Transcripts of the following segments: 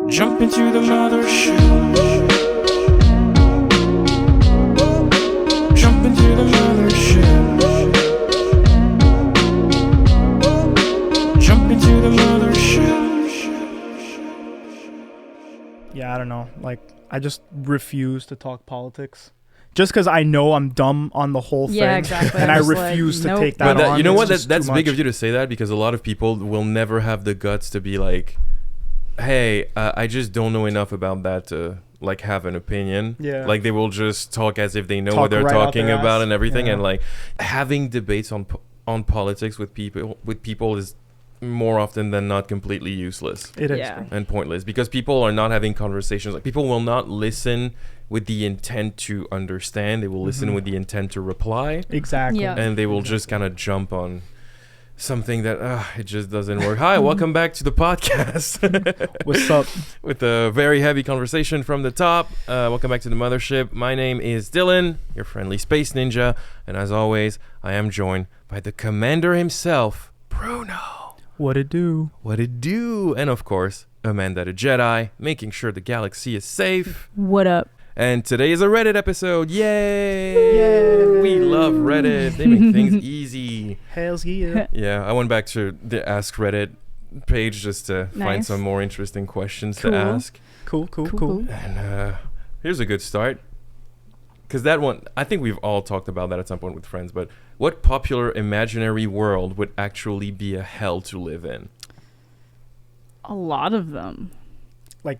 Jump into the mothership. Jump into the mothership. Jump into the mothership. Yeah, I don't know. Like, I just refuse to talk politics. Just because I know I'm dumb on the whole thing. Yeah, exactly. And I Just refuse like, to nope. take that But on. you know It's what? just That's too big much. of you to say that, because a lot of people will never have the guts to be like, hey, I just don't know enough about that to like have an opinion. Yeah. Like they will just talk as if they know Talk what they're right out talking their about ass. and everything. Yeah. And like having debates on politics with people is more often than not completely useless It is. Yeah. and pointless, because people are not having conversations. Like people will not listen with the intent to understand. They will listen with the intent to reply. Exactly. Yeah. And they will just kind of jump on something that it just doesn't work. Hi, welcome back to the podcast. What's up? With a very heavy conversation from the top. Welcome back to the Mothership. My name is Dylan, your friendly space ninja, and as always, I am joined by the commander himself, Bruno. What it do? What it do? And of course, Amanda the Jedi, making sure the galaxy is safe. What up? And today is a Reddit episode. Yay! We love Reddit. They make things easy. Hells yeah. Yeah, I went back to the Ask Reddit page just to find Nice. some more interesting questions Cool. to ask. Cool. And here's a good start. Because that one, I think we've all talked about that at some point with friends, but what popular imaginary world would actually be a hell to live in? A lot of them. Like,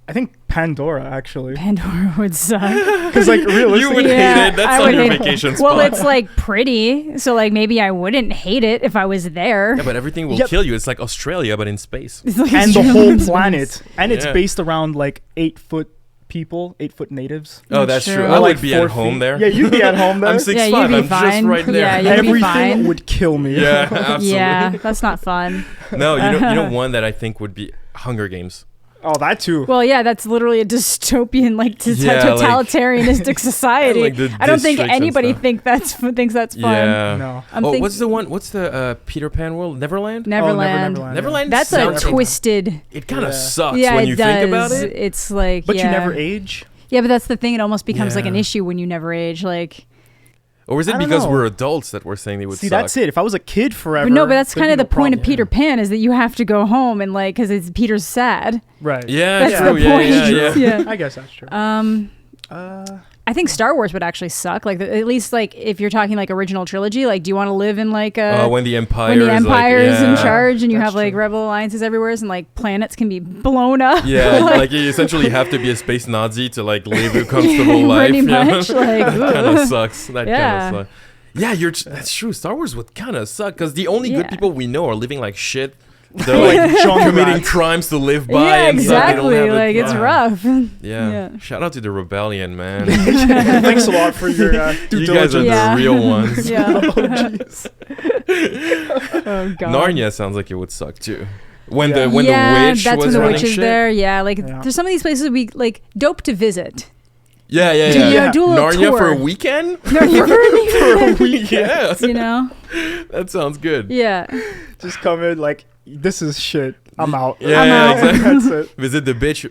I think Pandora, actually. Pandora would suck. Because, like, You realistically... would hate it. That's I on would your hate it. vacation spot. Well, it's like pretty, so like maybe I wouldn't hate it if I was there. Yeah, but everything will Yep. kill you. It's like Australia, but in space. It's like and the extreme whole space. planet. And it's Yeah. based around, like, 8-foot people, 8-foot natives. Oh, that's True. true. Or I Or, would like, be 4 at home feet. there. Yeah, you'd be at home there. I'm 6'5". Yeah, you'd be I'm just fine. right there. Yeah, you'd be Everything fine. would kill me. Yeah, absolutely. Yeah, that's not fun. No, you know one that I think would be Hunger Games. Oh, that too. Well, yeah, that's literally a dystopian, like Yeah, like- totalitarianistic society. Like the I don't think districts and anybody stuff. thinks that's fun. Yeah. No. I'm Oh, think- what's the one? What's the Peter Pan world? Neverland? Neverland. Neverland. That's a sounds- twisted. It kind of Yeah. sucks Yeah, when it you does. think about it. It's like, But yeah. you never age? Yeah, but that's the thing. It almost becomes like an Yeah. issue when you never age. Like, Or is it I don't because know. we're adults that we're saying they would See, suck? that's it. If I was a kid forever... but no, but that's there'd kind of be the no point of problem. Peter Pan is that you have to go home and like, because it's Peter's sad. Right. Yeah, That's true. the Yeah, point. yeah, yeah. Yeah. I guess that's true. I think Star Wars would actually suck. Like, at least like if you're talking like original trilogy, like, do you want to live in like a When the Empire when the is Empire like, is in yeah. charge and you That's have like true. rebel alliances everywhere and like planets can be blown up? Yeah, like you essentially have to be a space Nazi to like live a comfortable life. Pretty you know? much. Like, That kind ugh. of sucks. That Yeah. kind of sucks. Yeah, that's true. Star Wars would kind of suck because the only good Yeah. people we know are living like shit. They're like John committing Rats. crimes to live by. Yeah, and stuff. They don't exactly. have a- Like, it's yeah. rough. Yeah. Yeah. Shout out to the rebellion, man. Thanks a lot for your due You guys are diligence. Yeah. the real ones. Yeah. Oh, jeez. Oh god. Narnia sounds like it would suck too. When Yeah. the when yeah, the witch that's was when the running witch is shit. there. Yeah, like Yeah. there's some of these places would be like dope to visit. Yeah, yeah, Do yeah. you Yeah. do a little Narnia tour? for a weekend? Narnia for a weekend. Yeah, You know? that sounds good. Yeah. Just come in like, this is shit. I'm out. Yeah, I'm yeah, out. exactly. That's it. Visit the beach.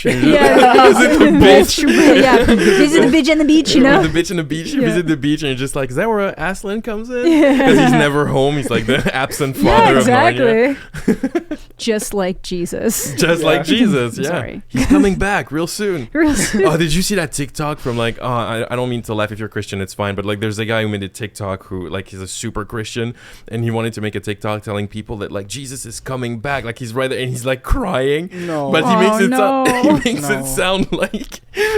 Yeah. Visit the beach. Yeah. Visit the bitch on the beach, you know? The bitch on the beach. You Yeah. visit the beach, and you're just like, is that where Aslan comes in? Yeah. Because he's never home. He's like the absent Yeah, father of Narnia. exactly. Just like Jesus. Just Yeah. like Jesus. Yeah, Sorry. he's coming back real soon. Real soon. Oh, did you see that TikTok from like? Oh, I don't mean to laugh. If you're Christian, it's fine. But like, there's a guy who made a TikTok who like he's a super Christian, and he wanted to make a TikTok telling people that like Jesus is coming back. Like he's right there, and he's like crying. No. But he makes it no. sound, he makes No. it sound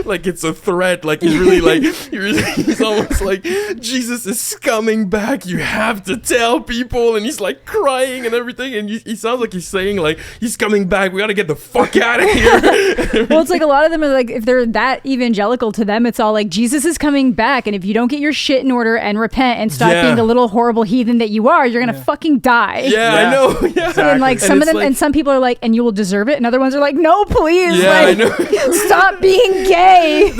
like it's a threat. Like he's really like he's almost like Jesus is coming back. You have to tell people, and he's like crying and everything. And he sounds like he's saying like he's coming back. We gotta get the fuck out of here. Well, it's like a lot of them are like, if they're that evangelical to them, it's all like, Jesus is coming back. And if you don't get your shit in order and repent and stop Yeah. being the little horrible heathen that you are, you're going to fucking die. Yeah, Yeah. I know. Yeah. Exactly. And like And some of it's them, like- and some people are like, and you will deserve it. And other ones are like, no, please. Yeah, I like, know. stop being gay.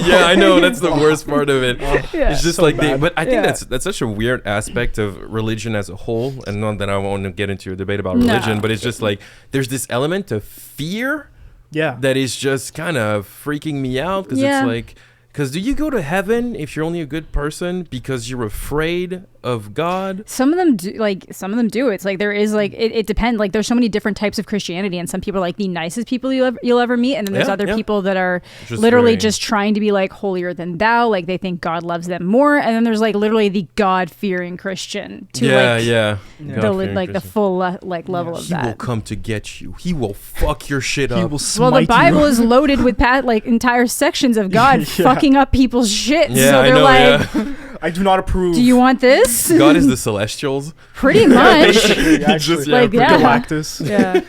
Yeah, I know. That's the worst part of it. Yeah. It's just So like bad. but I think Yeah. that's such a weird aspect of religion as a whole, and not that I want to get into a debate about No. religion, but it's just like there's this element of fear Yeah. that is just kind of freaking me out because Yeah. it's like, because do you go to heaven if you're only a good person because you're afraid of God? Some of them do, It's like there is like it depends. Like there's so many different types of Christianity, and some people are like the nicest people you'll ever meet, and then there's Yeah, other yeah. people that are Just literally very- just trying to be like holier than thou. Like they think God loves them more, and then there's like literally the God fearing Christian to Yeah, like yeah. Yeah. the God-fearing like the Christian. full like level of He will that. come to get you. He will fuck your shit He up. will smite Well, the Bible you. is loaded with like entire sections of God Yeah. fucking up people's shit. Yeah, so I they're know. like, Yeah. I do not approve. "Do you want this?" God is the Celestials. Pretty much. Actually, Just, Like, pretty- yeah. Galactus. Yeah.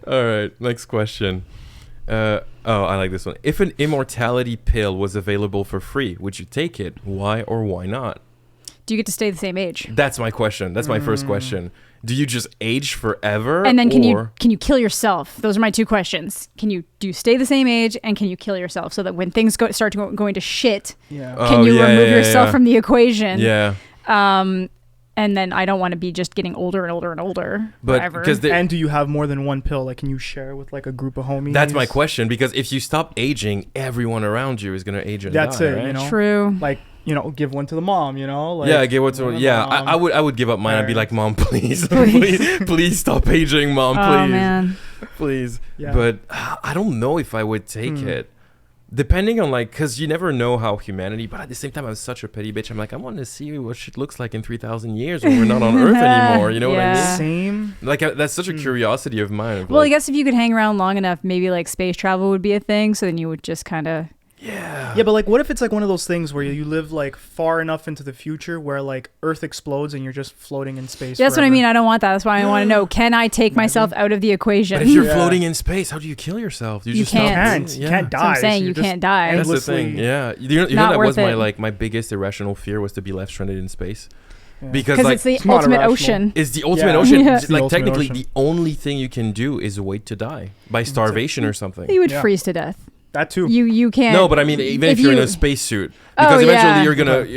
All right, next question. I like this one. If an immortality pill was available for free, would you take it? Why or why not? Do you get to stay the same age? That's my question. That's my first question. Do you just age forever? And then can or- you kill yourself? Those are my two questions. Do you stay the same age, and can you kill yourself so that when things start going to shit, Yeah. Oh, can you yeah, remove yeah, yourself yeah. from the equation? Yeah, And then I don't want to be just getting older and older and older but forever. because And do you have more than one pill? Like, can you share with like a group of homies? that's my question. Because if you stop aging, everyone around you is gonna age and That's die, it, right? you know? True. Like, give one to the mom. Like, Yeah, give what to. one to Yeah, the mom. I would give up mine. I'd be like, Parents. Mom, please, please stop aging, Mom, please. Oh man. Please. Yeah. But I don't know if I would take it. Depending on because you never know how humanity, but at the same time, I'm such a petty bitch. I'm like, I want to see what shit looks like in 3,000 years when we're not on Earth anymore. You know what I Yeah. mean? Same. Like, that's such a curiosity of mine. Of Well, I like, guess if you could hang around long enough, maybe like space travel would be a thing. So then you would just kind of. yeah. Yeah, but like, what if it's like one of those things where you live like far enough into the future where like Earth explodes and you're just floating in space? That's what I forever? mean. I don't want that. That's why I want to know: can I take myself out of the equation? But if you're Yeah. floating in space, how do you kill yourself? You You can't. can't. You can't That's what I'm die. saying. so You you're just can't die. That's the endlessly- thing. Yeah. You know Not that worth was my it. my biggest irrational fear was to be left stranded in space. Yeah. Because Because like it's the it's not ultimate irrational. ocean. it's the ultimate Yeah. ocean. Yeah. It's the Like ultimate technically ocean. the only thing you can do is wait to die by starvation or something. You would Yeah. freeze to death. That too. You can't. No, but I mean, even if you're in a spacesuit, because Oh, eventually yeah.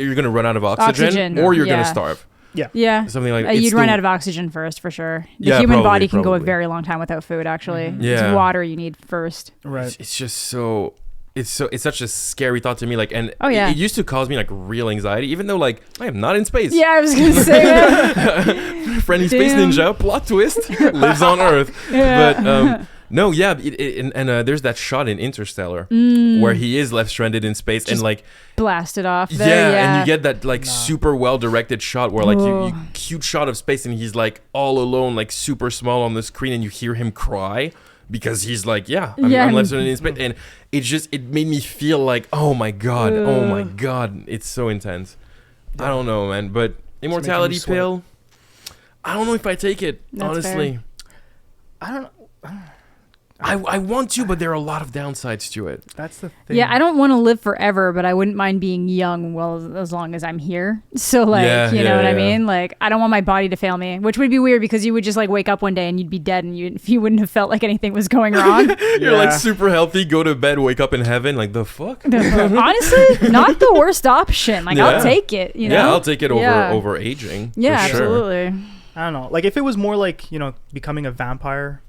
you're gonna run out of oxygen, or you're yeah. gonna starve. Yeah. Something like it's You'd run the- out of oxygen first, for sure. The Yeah, human probably, body can go a probably. very long time without food, actually. Yeah. It's water you need first. Right. It's just so. It's such a scary thought to me. Like, and Oh, yeah. it used to cause me like real anxiety, even though like I am not in space. Yeah, I was going to say that. Friendly space Damn. ninja plot twist lives on Earth. Yeah. But no, yeah, there's that shot in Interstellar where he is left stranded in space and Just like Blast it off yeah, there. and you get that like super well directed shot where like you huge shot of space and he's like all alone, like super small on the screen, and you hear him cry because he's like, I'm left stranded in space, and it made me feel like, oh my god, it's so intense. I don't know, man, but immortality sweat. pill, I don't know if I take it. That's honestly, fair. I don't know. I want to, but there are a lot of downsides to it. That's the thing. Yeah, I don't want to live forever, but I wouldn't mind being young as long as I'm here. So like, Yeah, you know yeah, what I yeah. mean? Like, I don't want my body to fail me, which would be weird because you would just like wake up one day and you'd be dead, and you wouldn't have felt like anything was going wrong. You're like Yeah. super healthy, go to bed, wake up in heaven, like the fuck? Honestly, not the worst option. Like, Yeah. I'll take it. You know? Yeah, I'll take it Yeah. over aging. Yeah, for sure. absolutely. I don't know. Like if it was more like becoming a vampire,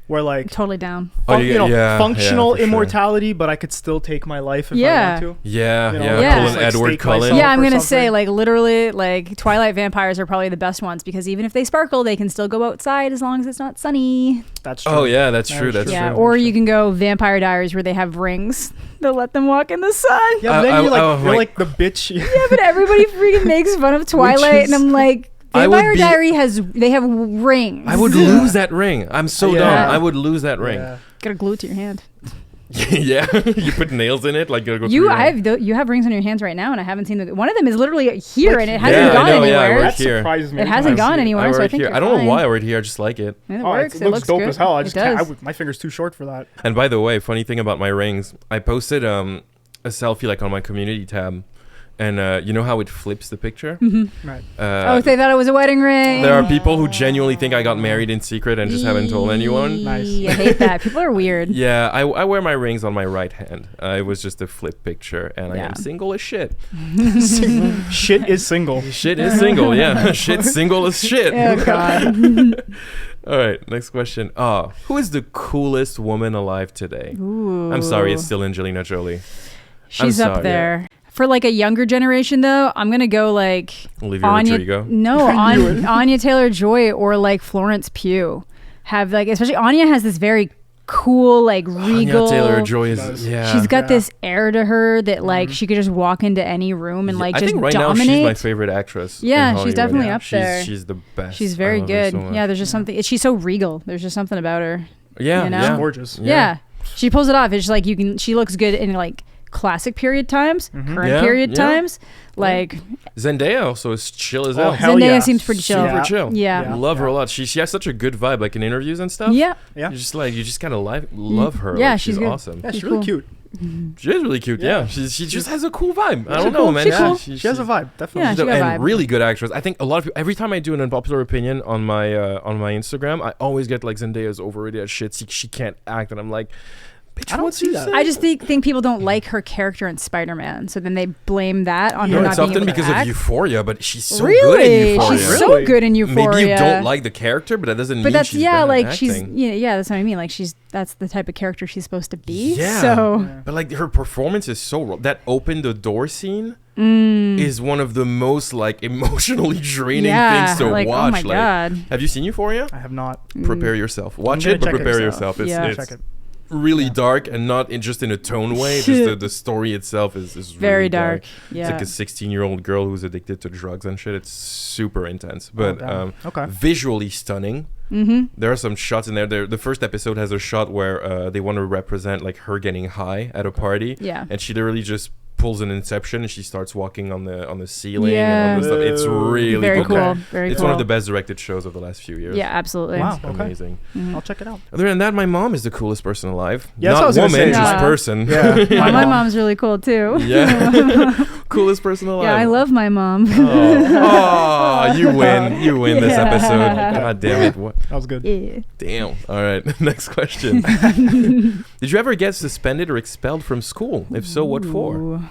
where like Totally down. Oh, yeah, functional for sure. immortality, but I could still take my life if Yeah. I want to. Yeah, You know, yeah. Yeah. Pull Just, an like, Edward stake Cullen. myself. Yeah, I'm or gonna say something. like literally like Twilight vampires are probably the best ones because even if they sparkle, they can still go outside as long as it's not sunny. That's true. Oh yeah, that's That true. is That's true. Yeah, true. or you can go Vampire Diaries where they have rings that let them walk in the sun. Yeah, but then you're like- like the bitch. Yeah, but everybody freaking makes fun of Twilight, and I'm like, I would Vampire be- Diary they have rings. I would lose that ring. I'm so Yeah. dumb. I would lose that ring. Yeah. Gotta glue it to your hand. Yeah, you put nails in it, like gotta go through You, your I hand. have you have rings on your hands right now, and I haven't seen one of them is literally here, and it hasn't Yeah, I gone know, yeah, I anywhere. work That here. surprises me. It every hasn't time I gone see it. anywhere, I so I wear it think here. you're I don't know fine. why I wear it here. I just like it. It Oh, works. it looks dope good. as hell. I It just can't. does. My finger's too short for that. And by the way, funny thing about my rings, I posted a selfie like on my community tab, and you know how it flips the picture. Right. Oh, they thought it was a wedding ring. There are people who genuinely think I got married in secret and just haven't told anyone. Nice. I hate that. People are weird. Yeah, I wear my rings on my right hand. It was just a flip picture, and I Yeah. am single as shit. Shit is single. Shit is single, yeah. Shit single as shit. Oh God. All right, next question. Who is the coolest woman alive today? Ooh. I'm sorry, it's still Angelina Jolie. She's I'm up sorry. there. For like a younger generation, though, I'm gonna go like Olivia Anya. Rodrigo. No, Anya Taylor-Joy or like Florence Pugh. Have like, especially Anya has this very cool, like regal. Anya Taylor-Joy is She's got this air to her that like she could just walk into any room and like I just think right dominate. now she's my favorite actress. Yeah, in she's Hollywood. definitely up there. She's the best. She's I very love her good. so much. Yeah, there's just something. She's so regal. There's just something about her. Yeah, you know? She's yeah. gorgeous. Yeah. She pulls it off. It's just like you can. She looks good in like classic period times, current Yeah, period yeah. times. Like Zendaya also is chill as Oh, hell. hell Zendaya yeah. seems pretty chill. Super chill. Yeah. Yeah. Love her a lot. She has such a good vibe, like in interviews and stuff. Yeah. Yeah. You just kind of love her. Yeah, like, she's she's good. awesome. Yeah, she's She's really cool. cute. She is really cute. Yeah, she just has a cool vibe. I don't know, cool. man. She's cool. She has a vibe, definitely. Yeah, She's she got a and vibe. really good actress. I think a lot of people, every time I do an unpopular opinion on my Instagram, I always get like Zendaya's overrated as shit. She can't act, and I'm like, bitch, I don't what's see you that. say? I just think people don't like her character in Spider-Man, so then they blame that on her No, not it's being often able because to of act. Euphoria, but she's so Really? good in Euphoria. She's Really? so good in Euphoria. Maybe you don't like the character, but that doesn't mean But that's she's bad at like acting. yeah, that's what I mean. Like that's the type of character she's supposed to be. Yeah. So But like her performance is so that open the door scene is one of the most like emotionally draining yeah, things to like, watch. oh my like, god. have you seen Euphoria? I have not. Prepare yourself. Watch gonna it, but check it prepare yourself. yourself. Yeah. It's Check it. really dark and not just in a tone way. Just the story itself is Very really dark. It's Yeah. like a 16-year-old girl who's addicted to drugs and shit. It's super intense, but damn. Okay. visually stunning. There are some shots in there. The first episode has a shot where they want to represent like her getting high at a party. Yeah. And she literally just pulls an Inception and she starts walking on the ceiling Yeah. and all this stuff. It's really Very cool. cool. Very It's cool. one of the best directed shows of the last few years. Yeah, absolutely. Wow. It's Okay. amazing. I'll check it out. Other than that, my mom is the coolest person alive. Yeah, that's Not what I was gonna woman, say. just Yeah. person. Yeah. Yeah, my mom's really cool too. Yeah. Coolest person alive. Yeah, I love my mom. Oh, you win. You win this Yeah. episode. God damn it. What? That was good. Yeah. Damn. All right. Next question. Did you ever get suspended or expelled from school? If so, what for? Ooh.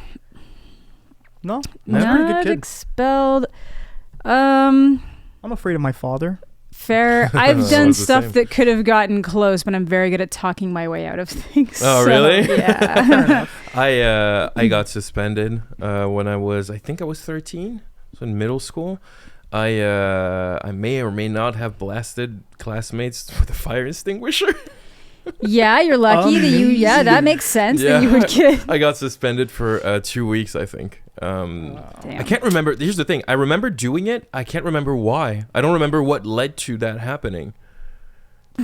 No, Not I'm a pretty Not good kid. expelled. I'm afraid of my father. Fair. I've It's done the stuff same. that could have gotten close, but I'm very good at talking my way out of things. Oh, so, really? Yeah. I got suspended when I think I was 13. So in middle school. I may or may not have blasted classmates with a fire extinguisher. Yeah, you're lucky that you. Yeah, that makes sense that you would get. I got suspended for 2 weeks, I think. Damn. I can't remember. Here's the thing. I remember doing it. I can't remember why. I don't remember what led to that happening.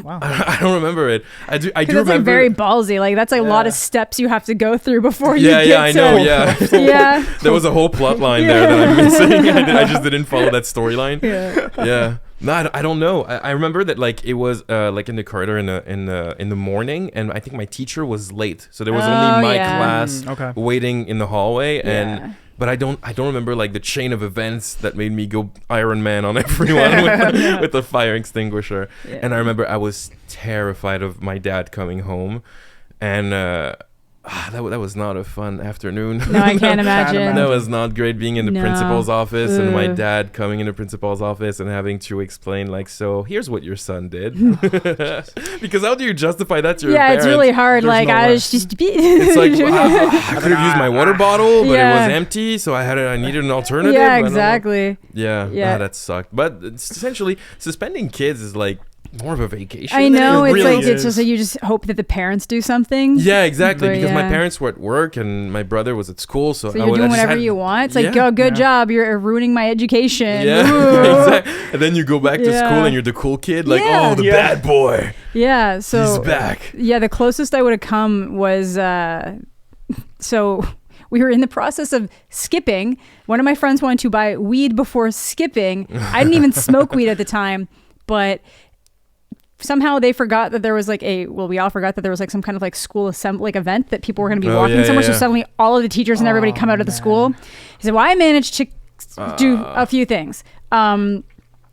Wow. I don't remember it. I do Because remember. that's like very ballsy. Like that's a lot of Yeah. steps you have to go through before you yeah, get yeah, I to. know. Yeah, Yeah. there was a whole plot line there that I'm missing. I just didn't follow that storyline. Yeah. Yeah. No, I don't know. I remember that like it was like in the corridor in the morning, and I think my teacher was late, so there was Oh, only my yeah. class Okay. waiting in the hallway, Yeah. and but I don't remember like the chain of events that made me go Iron Man on everyone with the fire extinguisher. Yeah. And I remember I was terrified of my dad coming home, and that was not a fun afternoon. No, I can't imagine. That was not great being in the No. principal's office and my Ugh. dad coming in the principal's office and having to explain like, so here's what your son did. Because how do you justify that to your Yeah, parents? it's really hard. There's Like no I way. was just. It's like I could have used my water bottle, but Yeah. it was empty, so I needed an alternative. I Yeah, don't know. exactly. Yeah, Yeah. that sucked. But it's essentially suspending kids is like more of a vacation. I than know. it It's really like is. it's just like you just hope that the parents do something. Yeah, exactly. But Because my yeah. parents were at work and my brother was at school, so, So you're doing I just whatever had- you want. It's like, Yeah. oh, good Yeah. job. You're ruining my education. Yeah, Ooh. exactly. And then you go back to Yeah. school and you're the cool kid, like, Yeah. oh, the Yeah. bad boy, Yeah. So he's back. yeah, the closest I would have come was so we were in the process of skipping. One of my friends wanted to buy weed before skipping. I didn't even smoke weed at the time, but somehow they forgot that there was like we all forgot that there was like some kind of like school assembly like event that people were going to be Oh, walking yeah, somewhere. yeah. So suddenly all of the teachers and everybody come out of the school. He said, well, I managed to do a few things.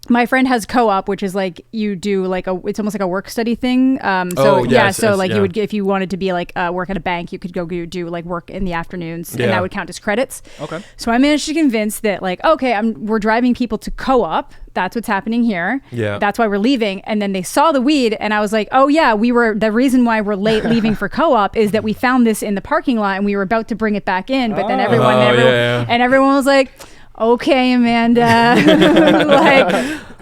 my friend has co-op, which is like you do like it's almost like a work study thing. So Oh, yes, so yes, like yeah. you would if you wanted to be like work at a bank, you could go do like work in the afternoons, Yeah. and that would count as credits. Okay. So I managed to convince that like, okay, we're driving people to co-op. That's what's happening here. Yeah. That's why we're leaving. And then they saw the weed, and I was like, oh yeah, the reason why we're late leaving for co-op is that we found this in the parking lot and we were about to bring it back in, but then everyone and everyone was like, okay, Amanda, like,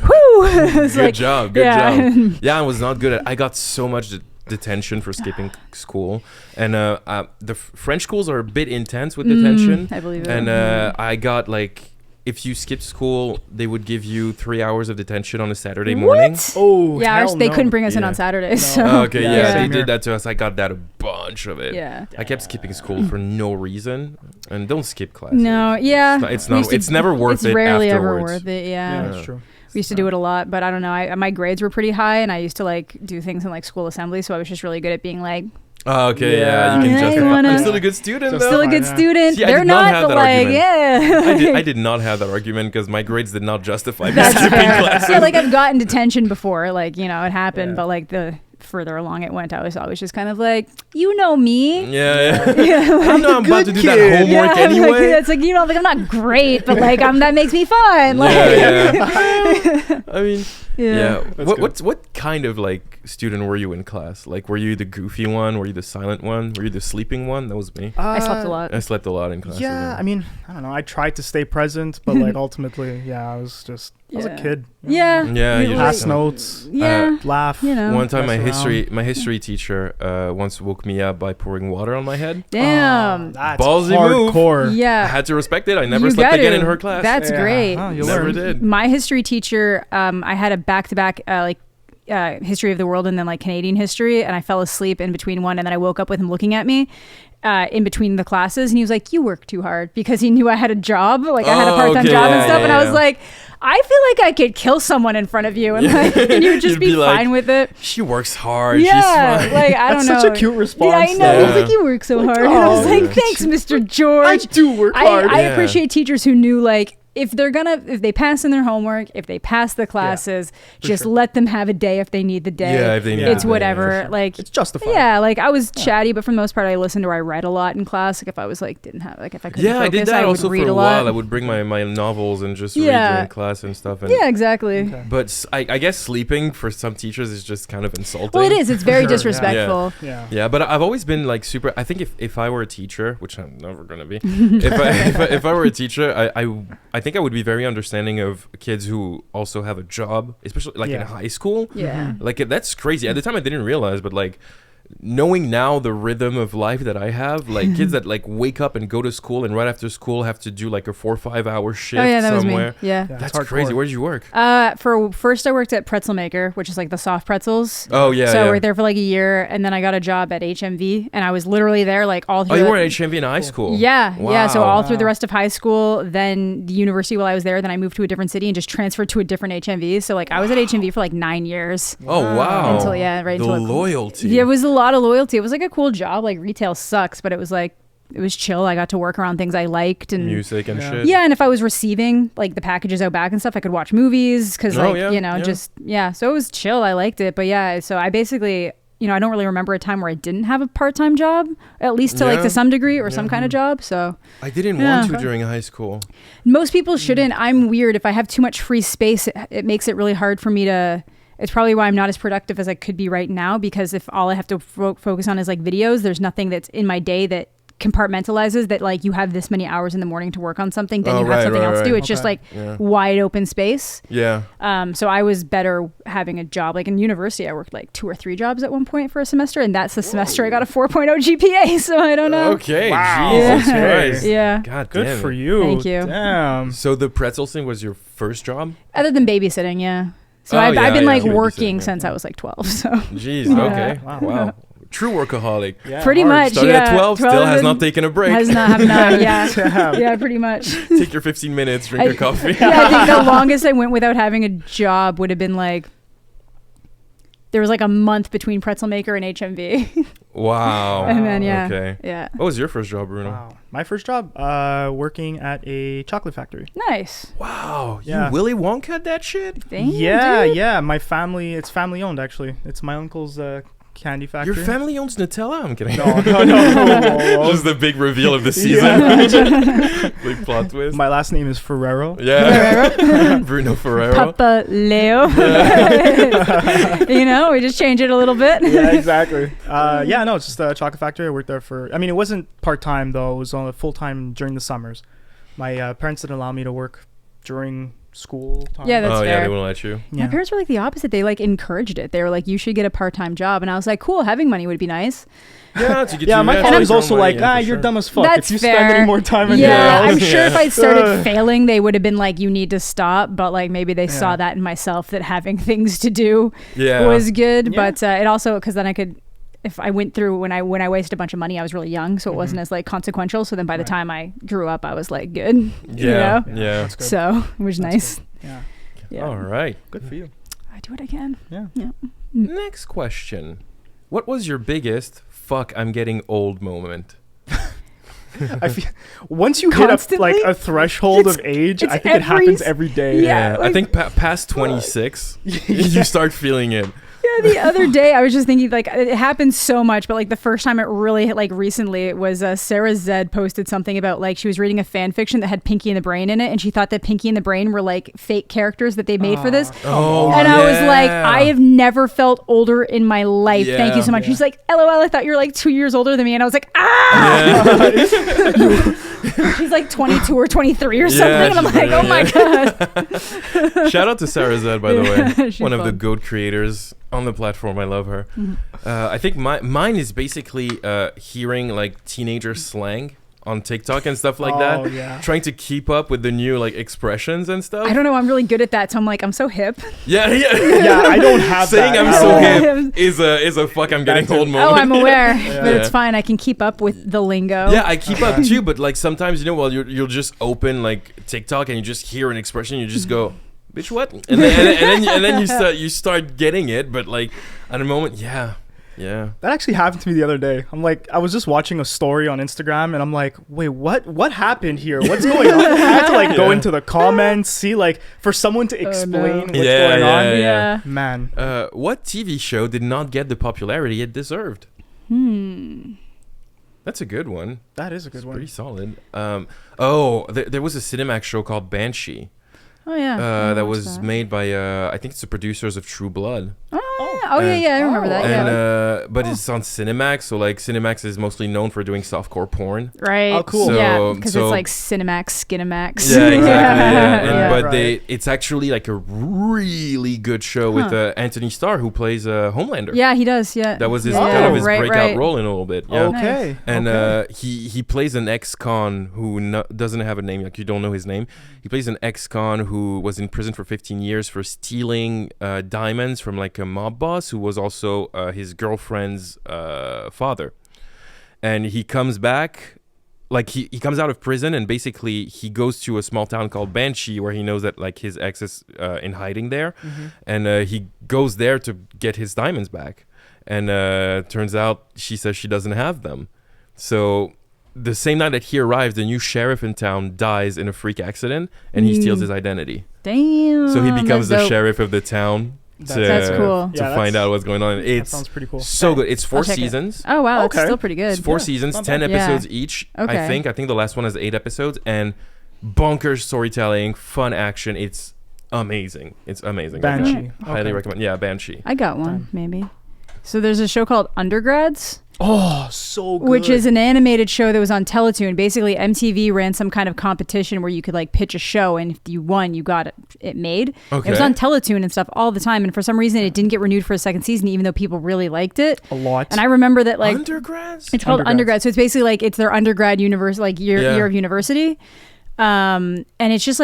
whoo. It's Good like, job. Good yeah. job. Yeah, I was not good at. I got so much detention for skipping school, and the French schools are a bit intense with detention. I believe it. And I got like, if you skipped school, they would give you 3 hours of detention on a Saturday morning. What? Oh, Yeah, hell they no. couldn't bring us in Yeah. on Saturdays. No. So. Oh, okay, Yeah, yeah, same they here. did that to us. I got that a bunch of it. Yeah. I kept skipping school for no reason, and don't skip classes. No, yeah. It's We not. used to- It's never worth it. It's rarely ever afterwards. worth it. Yeah. Yeah, that's true. We used to do it a lot, but I don't know. My grades were pretty high, and I used to like do things in like school assembly, so I was just really good at being like, Oh, okay, yeah, Yeah. you can Yeah, you justify. wanna- I'm still a good student, Just though. still a good yeah. student. See, I They're did not not, have but that like, argument. yeah. I did not have that argument because my grades did not justify me That's skipping fair. classes. Yeah, like I've gotten detention before, like, you know, it happened, Yeah. but like the further along it went, I was always just kind of like, you know me. Yeah, yeah. Yeah, like, I know I'm about to do that kid. homework yeah, anyway. Like, it's like, you know, like I'm not great, but like that makes me fun. Like, yeah. I mean, yeah. That's What kind of like student were you in class? Like, were you the goofy one? Were you the silent one? Were you the sleeping one? That was me. I slept a lot. I slept a lot in class. Yeah, I mean, I don't know. I tried to stay present, but like ultimately, I was a Yeah. kid. Yeah. Yeah, you Pass just- notes, Yeah. laugh. You know. One time, my mess around. history teacher once woke me up by pouring water on my head. Damn. That's Ballsy move. hardcore. I Yeah. had to respect it. I never You slept gotta. again in her class. That's Yeah. great. Huh, you Never learn. did. My history teacher, I had a back-to-back history of the world and then like Canadian history, and I fell asleep in between one, and then I woke up with him looking at me in between the classes, and he was like, you work too hard, because he knew I had a job, like I had a Oh, part-time okay, job yeah, and stuff, yeah, and I was yeah. like, I feel like I could kill someone in front of you, and, like, and you would just You'd be, be like, fine with it. She works hard. Yeah, She's fine. like I don't That's know. such a cute response. Yeah, I know. He was though. like, "You work so hard," and I was oh, like, yeah. "Thanks, Mr. George." I do work hard. I Yeah. appreciate teachers who knew like if they pass in their homework, if they pass the classes, just sure. let them have a day if they need the day. Yeah, if they need it's the day, whatever. for sure. Like It's justified. yeah, like I was chatty, but for the most part, I listened or I read a lot in class. Like if I was like if I couldn't Yeah, focus, I did that would also read for a lot. while. I would bring my novels and just read Yeah. during class and stuff. And Yeah, exactly. Okay. But I guess sleeping for some teachers is just kind of insulting. Well, it is. It's very Sure, yeah. disrespectful. Yeah. Yeah, but I've always been like super. I think if I were a teacher, which I'm never gonna be, if I were a teacher, I think I would be very understanding of kids who also have a job, especially like in Yeah. high school. Yeah. Like that's crazy. At the time, I didn't realize, but like knowing now the rhythm of life that I have, like kids that like wake up and go to school and right after school have to do like a 4 or 5 hour shift Oh yeah, that somewhere. was me. Yeah. Yeah, That's it's crazy. hardcore. Where did you work? For first, I worked at Pretzel Maker, which is like the soft pretzels. Oh yeah. So I yeah. worked there for like a year, and then I got a job at HMV, and I was literally there like all through. Oh, you the- were at HMV in high school. Yeah, yeah. So Wow. all through the Wow. rest of high school, then the university while I was there, then I moved to a different city and just transferred to a different HMV. So like I was at HMV for like 9 years. Oh wow. Until right the until it- loyalty. Yeah, it was a lot of loyalty. It was like a cool job. Like retail sucks, but it was like it was chill. I got to work around things I liked and music and Yeah. shit. yeah, and if I was receiving like the packages out back and stuff, I could watch movies because Oh, like yeah, you know yeah. just yeah. So it was chill. I liked it, but yeah. So I basically I don't really remember a time where I didn't have a part-time job, at least to like Yeah. to some degree or some kind of job. So I didn't Yeah. want to during high school. most people shouldn't. I'm weird. If I have too much free space, it makes it really hard for me to. It's probably why I'm not as productive as I could be right now, because if all I have to focus on is like videos, there's nothing that's in my day that compartmentalizes that like you have this many hours in the morning to work on something, then Oh, you have right, something right, else to do. right. It's just Okay. like Yeah. wide open space. Yeah. So I was better having a job. Like in university, I worked like 2 or 3 jobs at one point for a semester, and that's the semester I got a 4.0 GPA. So I don't know. Okay. Wow. Jesus Yeah. Christ. Yeah. God Good damn for it. you. Thank you. Damn. So the pretzel thing was your first job? Other than babysitting, yeah. So Oh, I've yeah, been yeah, like babysitting, working yeah. since I was like 12. So Jeez. Yeah. Okay. Wow. Wow. True workaholic. Yeah, pretty hard. much. Started yeah. at 12, still has and not taken a break. Have not. Yeah. Damn. Yeah, pretty much. Take your 15 minutes, drink your coffee. Yeah, I think the longest I went without having a job would have been like there was like a month between Pretzel Maker and HMV. Wow. And then Okay. yeah. What was your first job, Bruno? Wow. My first job, working at a chocolate factory. Nice. Wow. Yeah. You Willy Wonka that shit? Damn, Yeah, dude. yeah. My family, it's family owned actually. It's my uncle's candy factory. Your family owns Nutella? I'm kidding. No. Whoa. Just the big reveal of the season. Yeah. Big plot twist. My last name is Ferrero. Yeah. Bruno Ferrero. PAPALEO. We just change it a little bit. Yeah, exactly. Yeah, no, it's just a chocolate factory. I worked there I mean, it wasn't part-time though. It was only full-time during the summers. My parents didn't allow me to work during school time. Yeah, that's Oh, yeah, fair. they won't let you. My parents were like the opposite. They like encouraged it. They were like, you should get a part-time job. And I was like, cool, having money would be nice. Yeah, to get Yeah, you, my yeah, father's to also earn money, like, yeah, for you're sure. dumb as fuck. That's if you fair. spend any more time in Yeah, your I'm house. sure if I Yeah. started failing, they would have been like, you need to stop. But like maybe they saw Yeah. that in myself, that having things to do Yeah. was good. Yeah. But it also, because then I could, if I went through when I wasted a bunch of money, I was really young, so it wasn't as like consequential. So then by the Right. time I grew up, I was like good. Yeah. You know? Yeah. That's good. So it was That's nice. Yeah, Yeah. All right. good for you. I do what I can. Yeah. Next question. What was your biggest fuck I'm getting old moment? I feel once you hit Constantly? a threshold of age, it's I think it every happens every day. Yeah, I like- think past 26, you start feeling it. Yeah, the other day I was just thinking, like, it happens so much, but like the first time it really hit, like recently, it was Sarah Zed posted something about like she was reading a fan fiction that had Pinky and the Brain in it, and she thought that Pinky and the Brain were like fake characters that they made for this. Oh, And I was like, yeah. I have never felt older in my life. Thank you so much. Yeah. She's like, LOL, I thought you were like 2 years older than me. And I was like, ah! She's like 22 or 23 or something. And I'm she's like, oh my God. Shout out to Sarah Zed, by the way. She's One of the fun. GOAT creators on the platform. I love her. I think mine is basically hearing like teenager slang on TikTok and stuff like Oh, that. yeah. Trying to keep up with the new like expressions and stuff. I don't know. I'm really good at that. So I'm like, I'm so hip. Yeah. Yeah, I don't have Saying that I'm at so all. hip is a fuck I'm getting That's old it. moment. Oh, I'm aware, but Yeah. it's fine. I can keep up with the lingo. Yeah, I keep up too, but like sometimes you'll just open like TikTok and you just hear an expression, you just go, "Bitch, what?" And then you start getting it, but like at a moment, yeah. That actually happened to me the other day. I'm like, I was just watching a story on Instagram, and I'm like, wait, what happened here? What's going on? I had to like go Yeah. into the comments, see like for someone to explain what's Yeah, going on. yeah. Yeah. Man, What TV show did not get the popularity it deserved? That's a good one. that is a good It's one. pretty solid. There was a Cinemax show called Banshee Oh yeah. that was made by I think it's the producers of True Blood. Oh yeah, and- yeah. I remember that. And Yeah. but it's on Cinemax, so like Cinemax is mostly known for doing softcore porn. Right. Oh, cool. Yeah, So- because so- it's like Cinemax, Skinemax. Yeah, exactly. Yeah. And, Yeah. But Right. it's actually like a really good show with Anthony Starr, who plays Homelander. Yeah, he does. Yeah. That was his Yeah, kind of his right, breakout right. role in a little bit. Yeah. Okay. And okay. he plays an ex-con who doesn't have a name, like you don't know his name. He plays an ex-con who was in prison for 15 years for stealing diamonds from like a mob boss who was also his girlfriend's father. And he comes back, like he comes out of prison, and basically he goes to a small town called Banshee where he knows that like his ex is in hiding there. And he goes there to get his diamonds back. And turns out she says she doesn't have them. So the same night that he arrives, the new sheriff in town dies in a freak accident, and he steals his identity. Damn. So he becomes the that's dope. sheriff of the town That's cool. to Yeah, find that's- out what's going on. That It's sounds pretty cool. so good. It's 4 I'll check it. seasons. Oh wow, that's Okay. still pretty good. It's 4 Yeah, seasons, not 10 bad. episodes Yeah. each. Okay. I think the last one has 8 episodes, and bonkers storytelling, fun action. It's amazing. It's amazing. Banshee. Highly Okay. recommend. Yeah, Banshee. I got one maybe. So there's a show called Undergrads, Oh, so good. which is an animated show that was on Teletoon. Basically, MTV ran some kind of competition where you could like pitch a show, and if you won, you got it made. Okay. It was on Teletoon and stuff all the time, and for some reason, it didn't get renewed for a second season, even though people really liked it. a lot. And I remember that like Undergrads? it's called Undergrads. undergrad, so it's basically like it's their undergrad universe, like year of university. And it's just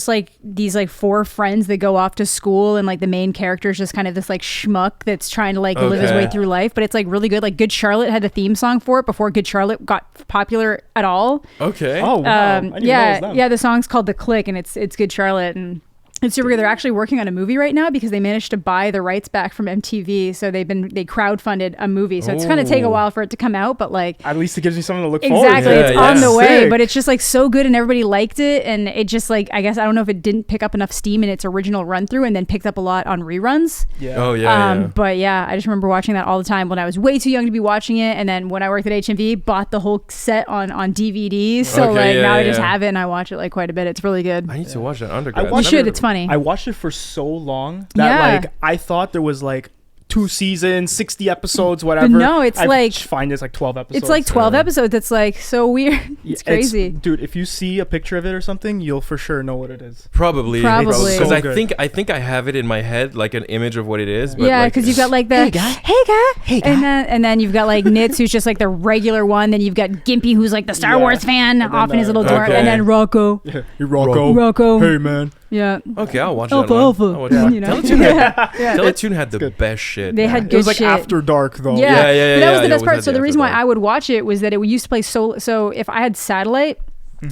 like these like 4 friends that go off to school, and like the main character is just kind of this like schmuck that's trying to like live his Okay. way through life, but it's like really good. Like Good Charlotte had the theme song for it before Good Charlotte got popular at all. Okay. Oh, wow. I didn't know it was them. Yeah, the song's called The Click, and it's Good Charlotte, and It's super good. They're actually working on a movie right now because they managed to buy the rights back from MTV. So they crowdfunded a movie. So it's going to take a while for it to come out, but like At least it gives me something to look forward to. exactly, it's on the way. Sick. But it's just like so good, and everybody liked it. And it just like I guess I don't know if it didn't pick up enough steam in its original run through, and then picked up a lot on reruns. Yeah. Oh yeah. But yeah, I just remember watching that all the time when I was way too young to be watching it. And then when I worked at HMV, bought the whole set on DVD. So now I just have it and I watch it like quite a bit. It's really good. I need to watch that undergrad. You should. It's funny. I watched it for so long that like I thought there was like 2 seasons, 60 episodes, whatever. But no, it's I like find it's like 12 episodes. It's like 12 episodes. It's like so weird. It's crazy. Dude, if you see a picture of it or something, you'll for sure know what it is. Probably. Probably. Because So I good. think I have it in my head, like an image of what it is. But Yeah, like, because you've got like the hey guy, and then you've got like Nitz, who's just like the regular one. Then you've got Gimpy, who's like the Star Wars fan, And off in his little dorm, okay. and then Rocco. Yeah, you're Rocco. Rocco. Hey man. Yeah. Okay, I'll watch Alpha, that one. Alpha. I'll watch that one. You know? Teletoon had the best shit. They had It good was like shit. after dark though. Yeah, Yeah, but that was yeah, the it best always part. had So the the reason why afterthought. I would watch it was that it used to play so if I had satellite,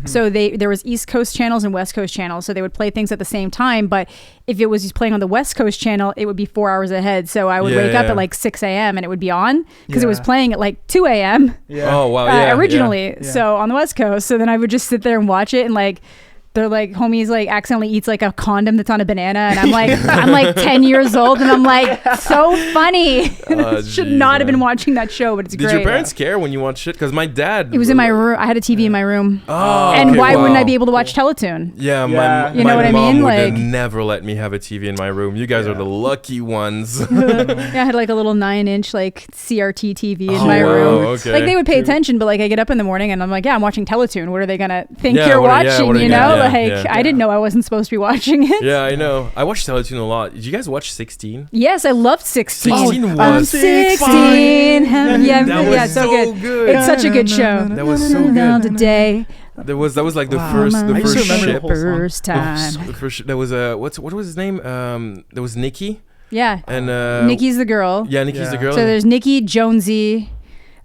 so there was East Coast channels and West Coast channels, so they would play things at the same time. But if it was playing on the West Coast channel, it would be 4 hours ahead. So I would wake up at like 6 a.m. and it would be on because it was Yeah. playing at like 2 a.m. Yeah. Oh wow, yeah. originally. Yeah. So on the West Coast, so then I would just sit there and watch it, and like they're like homies like accidentally eats like a condom that's on a banana, and I'm like 10 years old, and I'm like so funny. Should not have been watching that show, but it's Did great. your parents care when you watched shit? Because my dad. It was in my room. I had a TV in my room. Oh, And okay, why wouldn't I wow. be able to watch Teletoon? Yeah, Yeah. You know my what I mom mean? would Like- never let me have a TV in my room. You guys are the lucky ones. Yeah, I had like a little 9-inch like CRT TV in Oh, my wow, room. okay. Like they would pay attention, but like I get up in the morning and I'm like, yeah, I'm watching Teletoon. What are they gonna think Yeah, you're what are- watching? what are You they know, gonna- like yeah. I didn't know I wasn't supposed to be watching it. Yeah, I know. I watched Teletoon a lot. Did you guys watch 16? Yes, I loved 16. 16 I'm was 16. Yeah, That was yeah, so good. good. It's such a good show. That was so Now good. today, That was like the Wow. first I used to first remember the ship. whole song. first time. The first there was what was his name? There was Nikki Yeah, and Nikki's the girl. Yeah, Nikki's Yeah. the girl. So there's Nikki, Jonesy,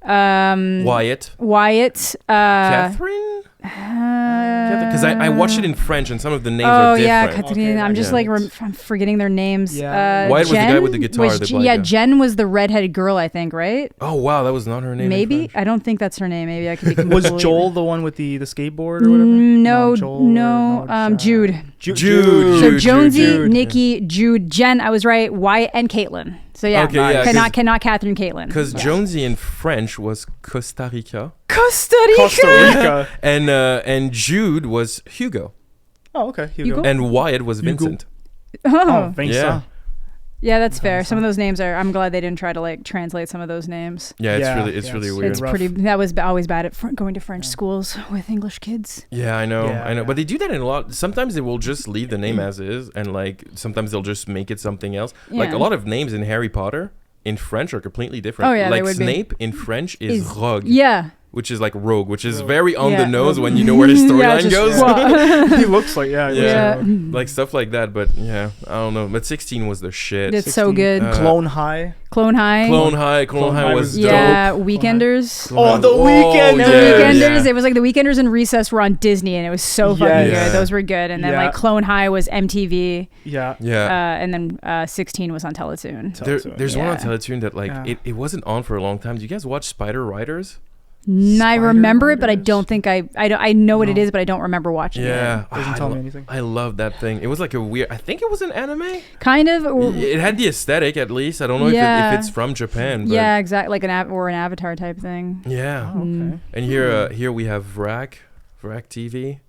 Wyatt. Wyatt, Catherine? Because I watched it in French and some of the names Oh are yeah, different. Catherine. Okay, I'm just yeah. like I'm forgetting their names. Yeah. Wyatt was the guy Jen with the guitar, was the J- black yeah, guy. Jen was the redheaded girl, I think, right? Oh wow, that was not her name. in Maybe French. I don't think that's her name. Maybe I could be Was completely- Joel the one with the skateboard or whatever? No, Joel no, or Jude. Jude. So Jude, Jonesy, Jude. Nikki, Jude, Jen. I was right. Wyatt and Caitlin. So yeah, Okay, yeah, cannot Catherine Caitlin. Because Yeah. Jonesy in French was Costa Rica, Costa Rica. Costa Rica. and Jude was Hugo, Oh, okay. Hugo. Hugo? and Wyatt was Hugo. Vincent. Oh, Oh, Vincent. yeah, that's fair. Some of those names are. I'm glad they didn't try to like translate some of those names. Yeah, it's Yeah, really yeah, really it's weird. It's rough. pretty. That was always bad at going to French schools with English kids. Yeah, I know. Yeah. But they do that in a lot. Sometimes they will just leave the name as is, and like sometimes they'll just make it something else. Like Yeah. a lot of names in Harry Potter in French are completely different. Oh, yeah, they like would be. Snape in French is Rogue, Yeah. which is like rogue, which is very on Yeah. the nose when you know where his storyline just- goes. Well, He looks like Yeah. Yeah. Like stuff like that. But yeah, I don't know. But 16 was the shit. it's so 16. good. Clone High. Clone High. Clone High was dope. Yeah, Weekenders. Oh, the Weekenders. The yeah, Weekenders. yeah. It was like the Weekenders and Recess were on Disney, and it was so fucking Yes. good. Those were good. And then Yeah. like Clone High was MTV, Yeah. Yeah. and then 16 was on Teletoon. There's one on Yeah. Teletoon that like Yeah. it wasn't on for a long time. Do you guys watch Spider Riders? I remember it, but I Riders. don't think I know what it No. is, but I don't remember watching Yeah, it. Doesn't I tell me lo- anything. I love that thing. It was like a weird. I think it was an anime. Kind of. Or, It had the aesthetic at least. I don't know Yeah. if it's from Japan. But yeah, exactly. Like or an Avatar type thing. Yeah. Oh, okay. And here we have Vrac TV,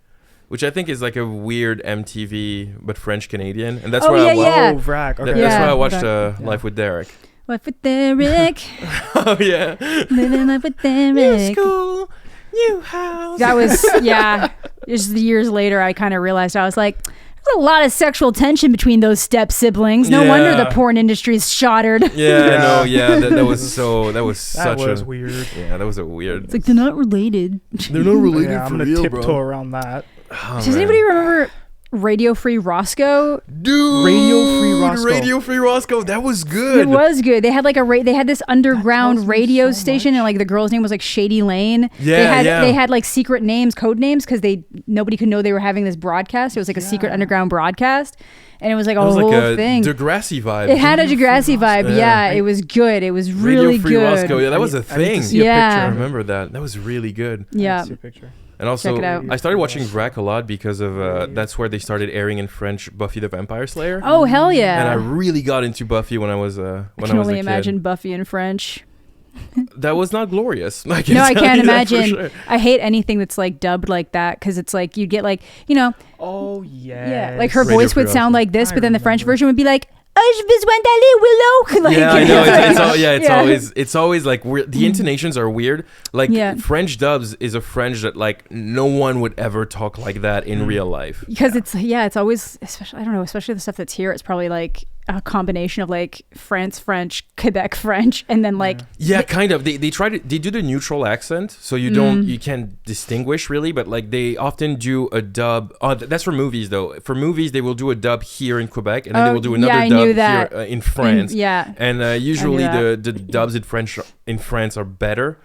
which I think is like a weird MTV but French Canadian, and that's Oh, where yeah, I watched. yeah. Oh, Vrac. Okay. That's Yeah, where I watched Vrac. Yeah. Life with Derek. Life with Derek. Oh yeah. Living life with New Derek. school, new house. That was just years later I kind of realized I was like, there's a lot of sexual tension between those step siblings. No wonder the Yeah. porn industry is shottered. Yeah, I know. Yeah. Yeah, that was so. That was That such was a. weird. Yeah, that was a weird. It's like they're not related. They're not related Yeah, I'm for gonna real, tiptoe bro. around that. Oh, Does man. anybody remember Radio Free Roscoe. Dude, Radio Free Roscoe. that was good. It was good. They had like they had this underground tells me radio so station, much. and like the girl's name was like Shady Lane. Yeah, They had like secret names, code names, because nobody could know they were having this broadcast. It was like a secret underground broadcast, and it was like It a was whole like a thing. Degrassi vibe. It had a Degrassi vibe. Yeah, it was good. It was really Radio Free good. Roscoe. Yeah, that was a I need to thing. see a Yeah. picture. I remember that. That was really good. Yeah. See a picture. And also, Check it out. I started watching Vrac a lot because of that's where they started airing in French Buffy the Vampire Slayer. Oh hell yeah! And I really got into Buffy when I was I can only a imagine kid. Buffy in French. That was not glorious. I No, I tell can't you that for imagine. sure. I hate anything that's like dubbed like that because it's like you get like Oh yeah, like her Radio voice Free would sound Roscoe. like this, I but then the French remember. version would be like, "Oh, j'ai besoin d'aller, Willow." Like, Yeah, I know. It's Yeah. always like weird. The intonations are weird. Like Yeah. French dubs is a French that like no one would ever talk like that in real life. because it's always, especially I don't know, especially the stuff that's here. It's probably like a combination of like France French, Quebec French, and then like Yeah, kind of. They do the neutral accent, so you can't distinguish really. But like they often do a dub. That's for movies though. For movies, they will do a dub here in Quebec, and then they will do another I dub knew here that. in France. yeah. And usually that. the dubs in France are better.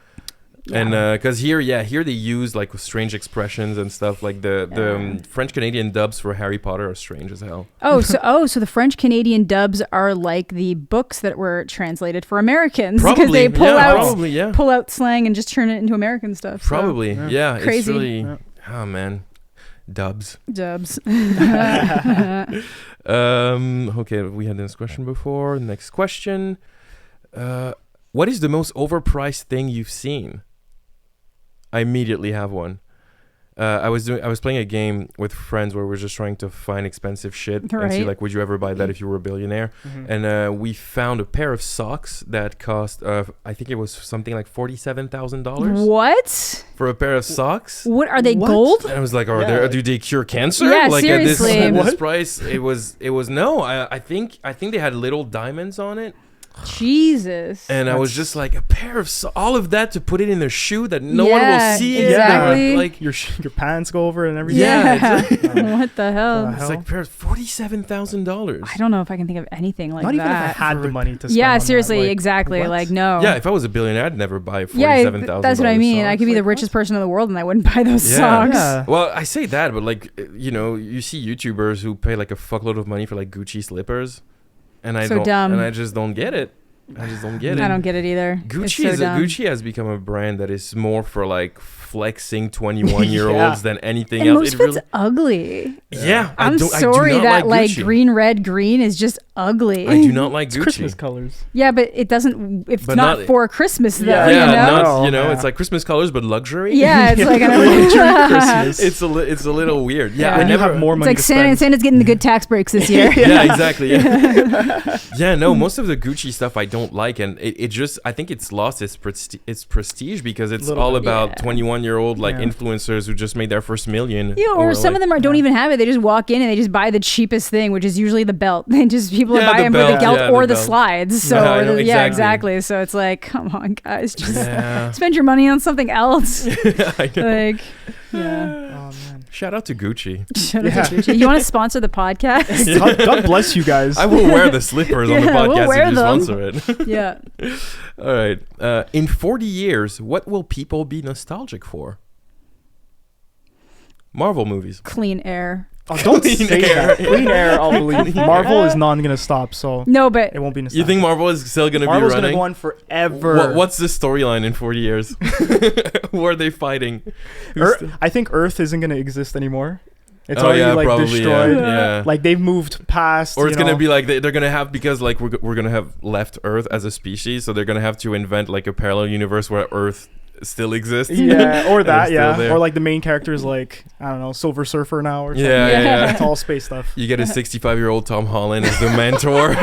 And because here they use like strange expressions and stuff. Like the French Canadian dubs for Harry Potter are strange as hell. So the French Canadian dubs are like the books that were translated for Americans because Probably, they pull out yeah. slang and just turn it into American stuff. So. Probably, yeah. It's Crazy. really, Yeah. oh man, dubs. Dubs. Okay, we had this question before. Next question. What is the most overpriced thing you've seen? I immediately have one. I was playing a game with friends where we were just trying to find expensive shit and see Right. like, would you ever buy that if you were a billionaire? And we found a pair of socks that cost I think it was something like $47,000 What? for a pair of socks. What are they What? gold? And I was like, Yeah. do they cure cancer? Yeah, like seriously. at this What? price, it was no. I think they had little diamonds on it. Jesus. And I was That's- just like, a pair of all of that to put it in a shoe that no one Yeah, will see. exactly. Yeah, like Your pants go over and everything. Yeah, what the hell? it's like a pair of $47,000. I don't know if I can think of anything like Not even if I that. had the money to spend Yeah, on that, seriously, like, exactly. what? Like, no. Yeah, if I was a billionaire, I'd never buy Yeah, $47,000. that's what I mean. I socks. could be the Like, richest person in the world and I wouldn't buy those Yeah. socks. Yeah. well, I say that, but like, you see YouTubers who pay like a fuckload of money for like Gucci slippers, and I So don't, dumb. and I just don't get it. I just don't get it. I don't get it either. Gucci has become a brand that is more for like flexing 21-year-olds than anything And else. most of it's ugly. Yeah, I'm I do sorry not that like Gucci. green, red, green is just ugly. I do not like It's Gucci. Christmas colors. Yeah, but it doesn't. It's But not not- for Christmas though. Yeah, you Yeah, know. not, Yeah. it's like Christmas colors but luxury. Yeah, it's like Christmas. it's a little weird. Yeah, Yeah. I Then you never have more It's money like to spend. Santa's getting the good tax breaks this year. Yeah, exactly. Yeah. Yeah, no, most of the Gucci stuff I don't like, and it just I think it's lost its prestige because it's Little all bit. about Yeah. 21-year-old like Yeah. influencers who just made their first million. Yeah, or some like, of them don't even have it. They just walk in and they just buy the cheapest thing, which is usually the belt. They just people Yeah, are buying the for the belt, gelt yeah, or the the belt. slides. So Yeah, I know, yeah, exactly. exactly. So it's like, come on, guys, just Yeah. spend your money on something else. I know. Like, yeah. Oh man. Shout out to Gucci. Shut up, Yeah. Gucci. You want to sponsor the podcast? God bless you guys. I will wear the slippers on the Yeah, we'll podcast wear if you them. sponsor it. Yeah. All right. In 40 years, what will people be nostalgic for? Marvel movies. Clean air. Oh, don't Clean say air. that. Clean air, I'll believe. Marvel is not gonna stop, so No, but it won't be nostalgic. You think Marvel is still going to be Marvel's gonna running? go on forever? What's the storyline in 40 years? Who are they fighting? I think Earth isn't gonna exist anymore. It's Oh, already yeah, like probably, destroyed. yeah. Like they've moved past. Or it's you going to know. be like they're going to have, because like we're going to have left Earth as a species, so they're going to have to invent like a parallel universe where Earth still exists. Yeah, or And that, it's yeah. still there. Or like the main character is like, I don't know, Silver Surfer now or something. Yeah. It's all space stuff. You get a 65-year-old Tom Holland as the mentor.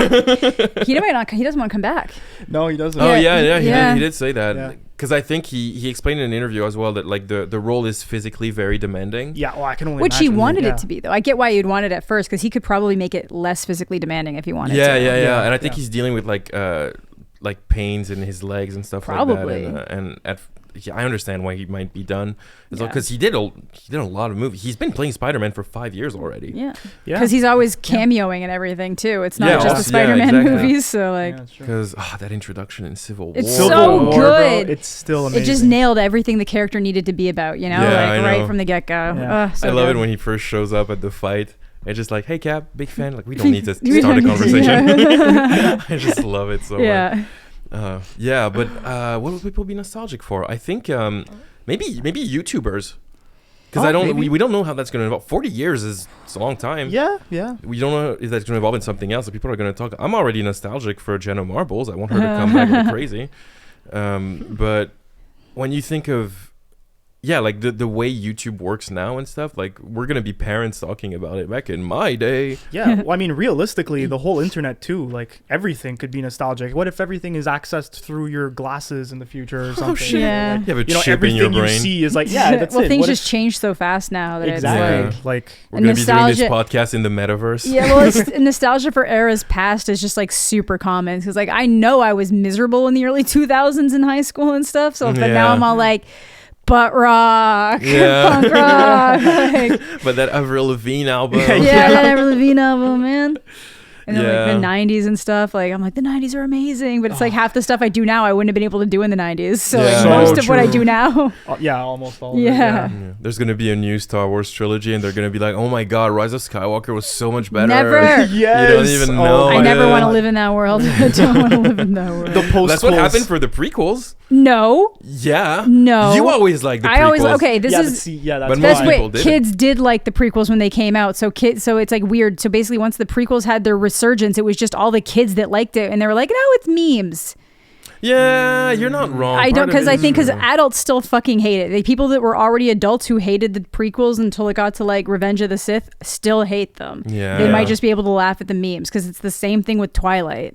he doesn't want to come back. No, he doesn't. Oh Yeah, he did say that. Yeah. Because I think he explained in an interview as well that like the role is physically very demanding. Yeah, well, I can only Which he imagine. wanted Yeah. it to be, though. I get why you'd want it at first, because he could probably make it less physically demanding if he wanted Yeah, to. yeah, Yeah, and I think yeah. he's dealing with like like pains in his legs and stuff Probably. like that. And I understand why he might be done. It's Yeah. because he did a lot of movies. He's been playing Spider-Man for 5 years already. Yeah. Yeah. Because he's always cameoing and everything too. It's not Yeah, just the also- yeah, Spider-Man exactly. movies. So like, Yeah, that's true. Because that introduction in Civil War. It's Civil so War, good. Bro, it's still amazing. it just nailed everything the character needed to be about. You know, Yeah, like I right know. from the get-go. Yeah. So I love good. it when he first shows up at the fight. It's just like, hey Cap, big fan. Like we don't need to We start a don't need to, conversation. yeah. I just love it so much. Yeah. Yeah, but what would people be nostalgic for? I think maybe YouTubers, because maybe. we don't know how that's going to evolve. 40 years is a long time. Yeah, yeah. We don't know if that's going to evolve in something else. That people are going to talk. I'm already nostalgic for Jenna Marbles. I want her to come back like crazy. But when you think of like the way YouTube works now and stuff, like we're gonna be parents talking about it. Back in my day, Yeah, well, I mean, realistically, the whole internet too, like everything could be nostalgic. What if everything is accessed through your glasses in the future or something? shit. Yeah. Like, you have a you know, chip in your everything you brain. see is like, yeah, that's well, it. things What just if- change so fast now that exactly. it's Like, We're gonna be doing this nostalgia- podcast in the metaverse. yeah, well, it's, nostalgia for eras past is just like super common because like I know I was miserable in the early 2000s in high school and stuff. So, but now Yeah. I'm all like, butt rock, Yeah. punk rock, like, But that Avril Lavigne album. yeah, that Avril Lavigne album, man. And then Yeah. like the 90s and stuff, like I'm like the 90s are amazing, but it's like half the stuff I do now I wouldn't have been able to do in the 90s. So Yeah. like So most of what I true. do now, yeah, almost all. Of Yeah. it, Yeah. There's gonna be a new Star Wars trilogy, and they're gonna be like, "Oh my God, Rise of Skywalker was so much better." Never. Yes. You don't even know. I Oh, never yeah. want to live in that world. I don't want to live in that world. The post. That's what happened for the prequels. No, Yeah. No. You always like the prequels. I always okay. This Yeah, is but see, yeah, that's But why. that's most people what didn't. kids did like the prequels when they came out. So it's like weird. So basically, once the prequels had their resurgence, it was just all the kids that liked it, and they were like, "No, it's memes." Yeah, you're not wrong. I don't Part of because it I is think because true. adults still fucking hate it. The people that were already adults who hated the prequels until it got to like Revenge of the Sith still hate them. Yeah. They might just be able to laugh at the memes because it's the same thing with Twilight.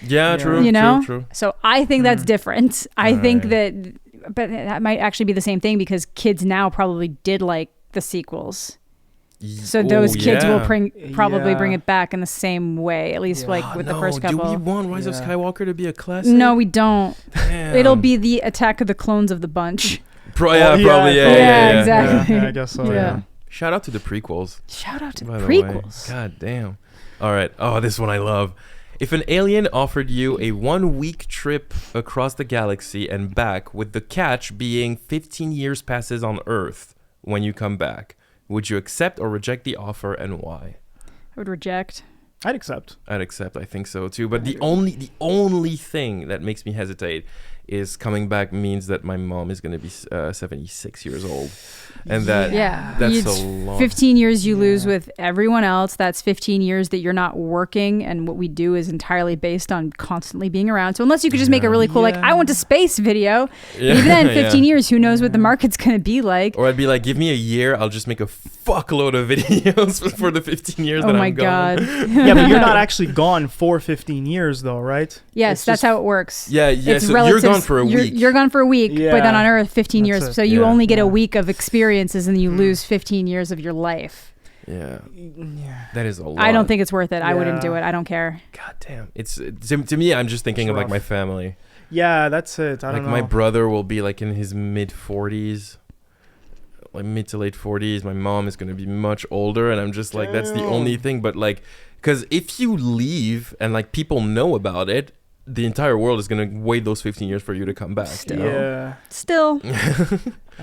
Yeah, true. You know? True. So I think that's different. I think Right. but that might actually be the same thing because kids now probably did like the sequels. So those kids will probably Yeah. bring it back in the same way, at least Yeah. like with the first Do we couple. want Rise of Yeah. Skywalker to be a classic? No, we don't. Damn. It'll be the Attack of the Clones of the bunch. Yeah, Oh, yeah. probably. Yeah, Yeah, yeah, yeah. exactly. Yeah, I guess so. Yeah. Yeah. Shout out to the prequels. Shout out to By the the way. prequels. God damn. All right. Oh, this one I love. If an alien offered you a 1-week trip across the galaxy and back, with the catch being 15 years passes on Earth when you come back, would you accept or reject the offer, and why? I would reject. I'd accept. I'd accept. I think so too. But the only thing that makes me hesitate is coming back means that my mom is going to be 76 years old, and that Yeah. that's You'd- a long. 15 years you lose with everyone else. That's 15 years that you're not working. And what we do is entirely based on constantly being around. So unless you could just make a really cool, like, I went to space video. Yeah, Even then, yeah. 15 years, who knows what the market's going to be like. Or I'd be like, give me a year, I'll just make a fuckload of videos for the 15 years Oh that my I'm gone. God. Yeah, but you're not actually gone for 15 years, though, right? Yes, It's that's just- how it works. Yeah, yeah. It's So you're relative- gone for a you're- week. You're gone for a week, but then Yeah. on Earth, 15 That's years. it. So you Yeah. only get Yeah. a week of experiences and you lose 15 years of your life. Yeah, Yeah. that is a lot. I don't think it's worth it. I wouldn't do Yeah. it. I don't care. God damn. It's to me. I'm just thinking It's of like rough. my family. Yeah, that's it. I Like don't know. my brother will be like in his mid 40s, like mid to late 40s. My mom is gonna be much older, and I'm just like, that's the Damn. only thing. But like, because if you leave and like people know about it, the entire world is gonna wait those 15 years for you to come back. You know? Yeah. Still, I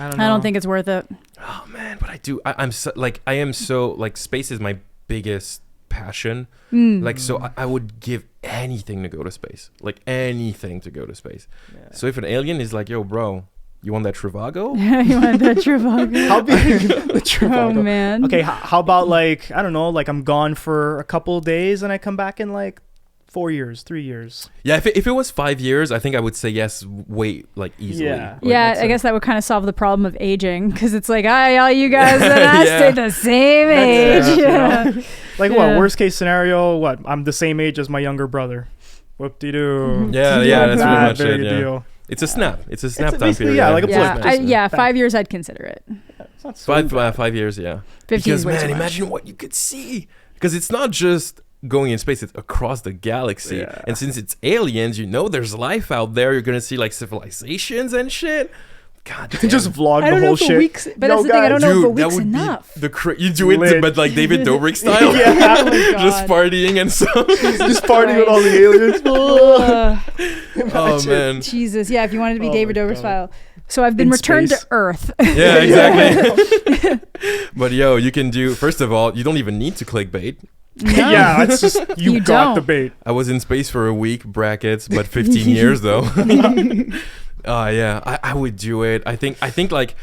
don't know. I don't think it's worth it. Oh man, but I do. I'm so like I am so like space is my biggest passion. Like so, I would give anything to go to space. Like anything to go to space. Yeah. So if an alien is like, "Yo, bro, you want that Trivago?" You want that Trivago? How big the Oh Trivago? man. Okay, how about like, I don't know, like I'm gone for a couple days and I come back in like 4 years, 3 years. Yeah, if it was 5 years, I think I would say yes. Wait, like easily. Yeah. Like, Yeah, that's I it. guess that would kind of solve the problem of aging because it's like, all you guys and I Yeah. stay the same That's age. it, Yeah. Like Yeah. what, worst case scenario, what? I'm the same age as my younger brother. Whoop-de-doo. Yeah, Yeah, that's Not pretty much big it. a Yeah. deal. It's a snap. It's a snap time basically, period. yeah, like a Yeah, blip. I, Just yeah, bang. 5 years I'd consider it. It's not so 5 bad. 5 years. Yeah. 15 Because is way man, too much. imagine what you could see. Because it's not just going in space, it's across the galaxy. Yeah. And since it's aliens, there's life out there. You're gonna see like civilizations and shit. God damn. Just vlog I the don't know whole if a shit. week's, but that's the thing. I don't know if a Dude, that week's would enough. be you do it, Lit. but like David Dobrik style. Yeah. Oh my Just God. partying and stuff. Just partying with all the aliens. Ugh. Oh man. Jesus, yeah. If you wanted to be Oh David my Dobrik's God. file. So I've been In returned space. to Earth. Yeah, exactly. But you can do. First of all, you don't even need to clickbait. No. Yeah, it's just you, You got the don't. bait. I was in space for a week, brackets, but 15 years though. Yeah, I would do it. I think like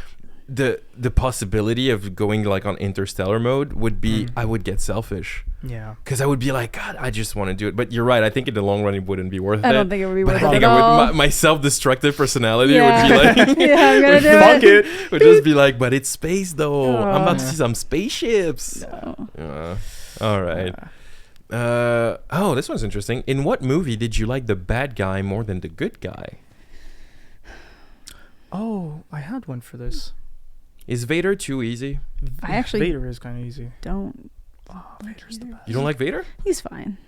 the possibility of going like on interstellar mode would be I would get selfish. Yeah. Because I would be like, God, I just want to do it. But you're right. I think in the long run, it wouldn't be worth it. I don't think it would be But worth I it think at I all. would. My self-destructive personality Yeah. would be like, Yeah, I'm gonna do Fuck it. it. would just be like, but it's space though. I'm about to Oh. see some spaceships. No. All right. This one's interesting. In what movie did you like the bad guy more than the good guy? Oh, I had one for this. Is Vader too easy? I actually Vader is kind of easy. don't. Oh, Vader's the best. You don't like Vader? He's fine.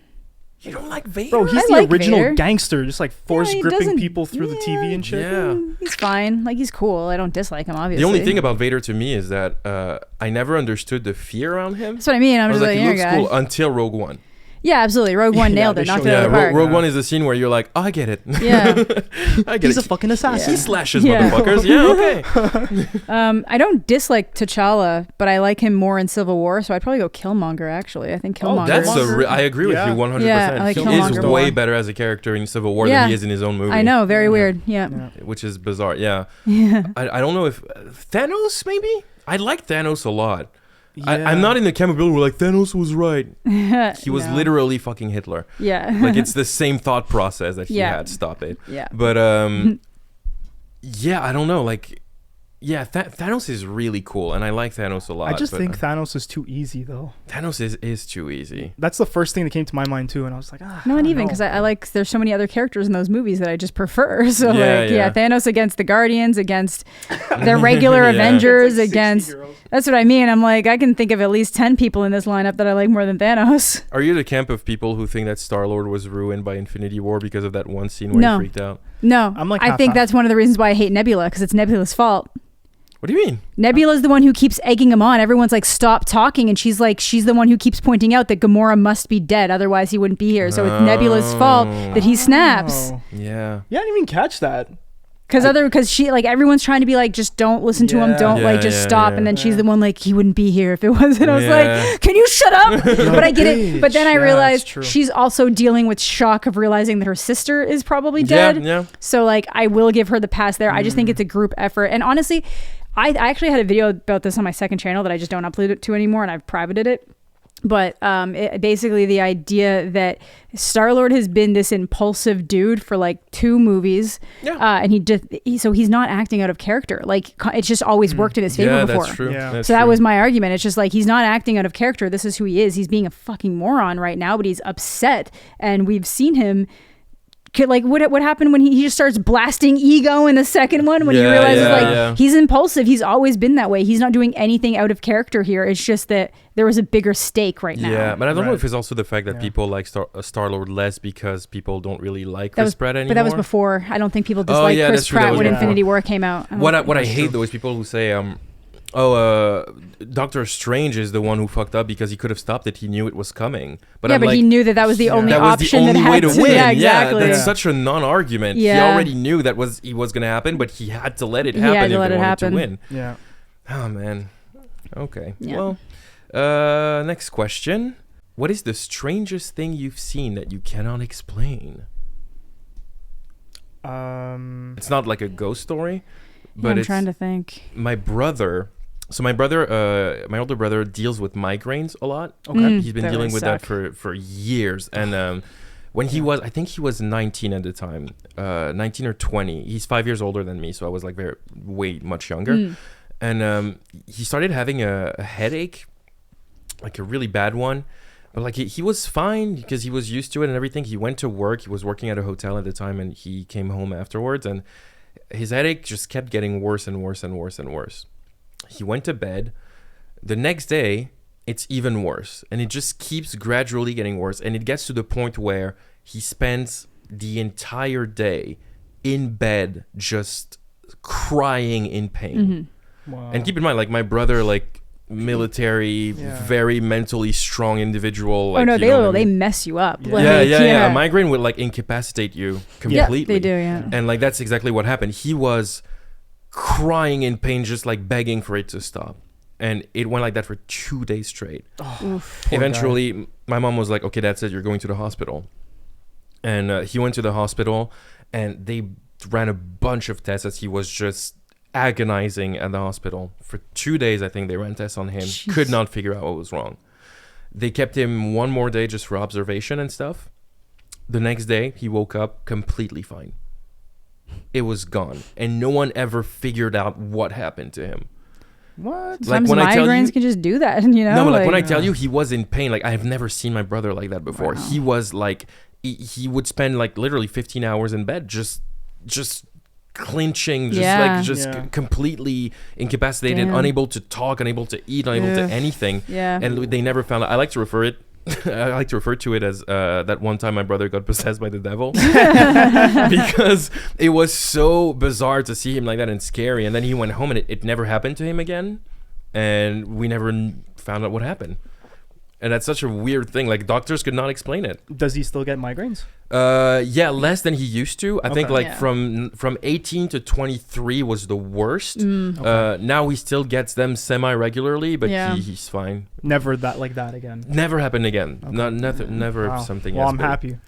You don't like Vader? Bro, he's I the like original Vader. gangster, just like force he gripping doesn't- people through the TV and shit. Yeah. He's fine. Like, he's cool. I don't dislike him, obviously. The only thing about Vader to me is that I never understood the fear around him. That's what I mean. I'm I was just like, like, he yeah, looks guy. cool until Rogue One. Yeah, absolutely. Rogue One Yeah, nailed they it. Knocked showed it out Yeah, of the park. Rogue One is the scene where you're like, oh, I get it. Yeah. I get He's a it. fucking assassin. He slashes Yeah. motherfuckers. Yeah, okay. I don't dislike T'Challa, but I like him more in Civil War, so I'd probably go Killmonger, actually. I think Killmonger. That's Killmonger. I agree with Yeah. you 100%. Yeah, I like he Killmonger is more. way better as a character in Civil War Yeah. than he is in his own movie. I know, very Yeah. weird. Yeah. Yeah. Which is bizarre. Yeah. Yeah. I don't know if Thanos, maybe? I like Thanos a lot. Yeah. I'm not in the camp where like Thanos was right. He was No. literally fucking Hitler. Yeah. Like it's the same thought process that he Yeah. had. Stop it. Yeah. But yeah, I don't know. Like, yeah, Thanos is really cool, and I like Thanos a lot. I just but, think Thanos is too easy, though. Thanos is too easy. That's the first thing that came to my mind too, and I was like, ah. Not I don't even know. because I like. There's so many other characters in those movies that I just prefer. So Yeah, like, yeah. Thanos against the Guardians, against the regular Yeah. Avengers, It's like 60 against. girls. That's what I mean. I'm like, I can think of at least 10 people in this lineup that I like more than Thanos. Are you the camp of people who think that Star-Lord was ruined by Infinity War because of that one scene where No. he freaked out? No, I'm like I think half-half. that's one of the reasons why I hate Nebula, because it's Nebula's fault. What do you mean? Nebula's the one who keeps egging him on. Everyone's like, stop talking. And she's the one who keeps pointing out that Gamora must be dead. Otherwise, he wouldn't be here. So it's Nebula's fault that he snaps. Oh. Yeah. Yeah, I didn't even catch that. Because she, like, everyone's trying to be like, just don't listen to him. Yeah. Don't, like, Yeah, just yeah, stop. yeah. And then she's Yeah. the one, like, he wouldn't be here if it wasn't. I was Yeah. like, can you shut up? But I get it. But then I bitch. Yeah, realized it's true. she's also dealing with shock of realizing that her sister is probably Yeah, dead. yeah. So, like, I will give her the pass there. I just think it's a group effort. And honestly, I actually had a video about this on my second channel that I just don't upload it to anymore, and I've privated it. But basically the idea that Star-Lord has been this impulsive dude for like 2 movies, Yeah. and so he's not acting out of character. Like, it's just always worked in his favor Yeah, before. that's true. Yeah. That's So that true. was my argument. It's just like, he's not acting out of character. This is who he is. He's being a fucking moron right now, but he's upset, and we've seen him. Like, what happened when he just starts blasting ego in the second one, when he Yeah, realizes yeah, like yeah. he's impulsive. He's always been that way. He's not doing anything out of character here. It's just that there was a bigger stake right now. Yeah, but I don't know Right. if it's also the fact that Yeah. people like Star-Lord less because people don't really like That Chris was, Pratt anymore. but that was before. I don't think people Oh, disliked yeah, Chris that's true. That Pratt was when before. Infinity War came out. What I That's hate true. though is people who say Doctor Strange is the one who fucked up because he could have stopped it. He knew it was coming. But yeah, I'm but like, he knew that was the only that was the option only that way had to win. Yeah, exactly. That's Yeah. such a non-argument. He Yeah. already knew that was going to happen, but he had to let it He happen had to if let they it wanted happen. to win. Yeah. Oh man. Okay. Yeah. Well, next question. What is the strangest thing you've seen that you cannot explain? It's not like a ghost story, but I'm it's trying to think. my brother. So my older brother deals with migraines a lot. Okay. He's been That dealing really with suck. that for years. And when I think he was 19 at the time, 19 or 20. He's 5 years older than me, so I was like way much younger. And he started having a headache, like a really bad one. But like he was fine because he was used to it and everything. He went to work. He was working at a hotel at the time, and he came home afterwards. And his headache just kept getting worse and worse and worse and worse. He went to bed. The next day, it's even worse. And it just keeps gradually getting worse. And it gets to the point where he spends the entire day in bed just crying in pain. Wow. And keep in mind, like, my brother, like, military, very mentally strong individual. Like, they mess you up. Yeah. Like, Yeah. A migraine would, like, incapacitate you completely. Yeah, they do, yeah. And, like, that's exactly what happened. He was crying in pain, just, like, begging for it to stop. And it went like that for 2 days straight. Eventually, my mom was like, okay, that's it. You're going to the hospital. And he went to the hospital, and they ran a bunch of tests as he was just agonizing at the hospital. For 2 days, I think they ran tests on him. Jeez. Could not figure out what was wrong. They kept him one more day just for observation and stuff. The next day, he woke up completely fine. It was gone. And no one ever figured out what happened to him. What? Sometimes when I tell migraines you- can just do that, you know? No, but like when I Yeah. tell you he was in pain, like I have never seen my brother like that before. Wow. He was like, he would spend like literally 15 hours in bed, just clinching, completely incapacitated, Damn. unable to talk, unable to eat, unable to Ugh. anything. Yeah. And they never found out. I like to refer to it as that one time my brother got possessed by the devil because it was so bizarre to see him like that and scary. And then he went home and it never happened to him again, and we never found out what happened. And that's such a weird thing. Like, doctors could not explain it. Does he still get migraines? Yeah, less than he used to. I think Okay. like Yeah. from 18 to 23 was the worst. Okay. Now he still gets them semi-regularly, but Yeah. he's fine. Never that like that again. Never happened again. Okay. Never Wow. something Well, else. I'm but- happy.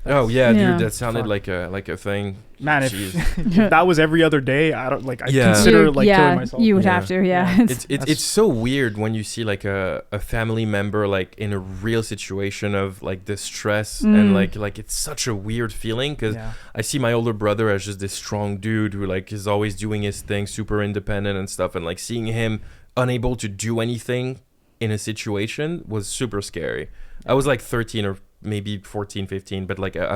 Oh yeah, Yeah. dude, that sounded Fuck. like a thing. Man, Jeez. if that was every other day, I don't like. I Yeah. consider like killing myself. You would Yeah. have to, yeah. It's That's- so weird when you see like a family member like in a real situation of like distress and like it's such a weird feeling because Yeah. I see my older brother as just this strong dude who like is always doing his thing, super independent and stuff, and like seeing him unable to do anything in a situation was super scary. I was like 13 or maybe 14, 15, but like I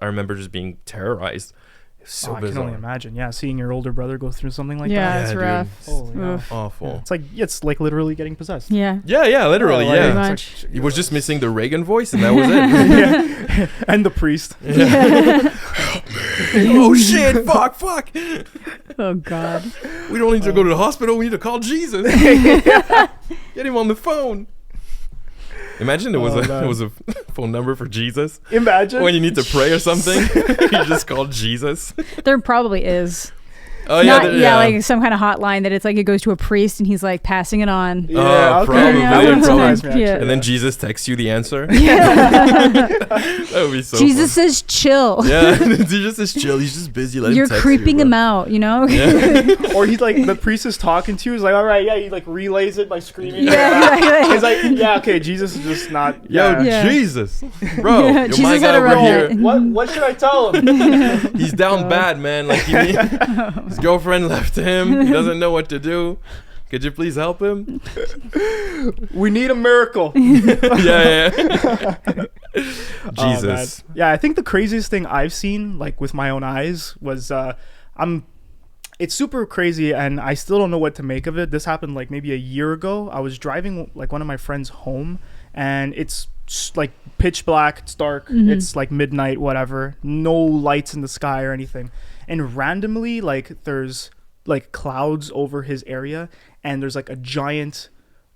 remember just being terrorized. It's so I can bizarre. only imagine. Yeah, seeing your older brother go through something like Yeah, that. it's dude. rough. Holy hell. Oof. Awful. It's like literally getting possessed. Yeah. Yeah, literally, Oh, like, yeah. Pretty it's much. He was just missing the Reagan voice, and that was it. yeah. And the priest. Oh shit! Fuck! Oh, God. We don't need to go to the hospital. We need to call Jesus. Get him on the phone. Imagine there was Oh, a man. there was a phone number for Jesus Imagine. when you need to pray or something. You just call Jesus. There probably is. Oh Not, like some kind of hotline that it's like it goes to a priest and he's like passing it on. Yeah, Oh, okay. probably, That would probably. surprise me, actually. Yeah. And then Jesus texts you the answer. That would be so. Jesus says chill. Fun. Yeah, Jesus is chill. He's just busy. Let You're him text creeping you, him bro. out, you know? Yeah. Or he's like, the priest is talking to you. He's like, all right, yeah. He like relays it by screaming. Yeah. He's like, yeah, okay. Jesus is just not. Yo, Yeah. Yeah. Jesus, bro. Yeah, Yo, Jesus my had guy a over rough here. night. What should I tell him? He's down bad, man. Like his girlfriend left him. He doesn't know what to do. Could you please help him? We need a miracle. Yeah. Oh, Jesus. man. Yeah, I think the craziest thing I've seen, like with my own eyes, was it's super crazy, and I still don't know what to make of it. This happened like maybe a year ago. I was driving like one of my friends home, and it's like pitch black. It's dark. It's like midnight, whatever. No lights in the sky or anything. And randomly, like there's like clouds over his area, and there's like a giant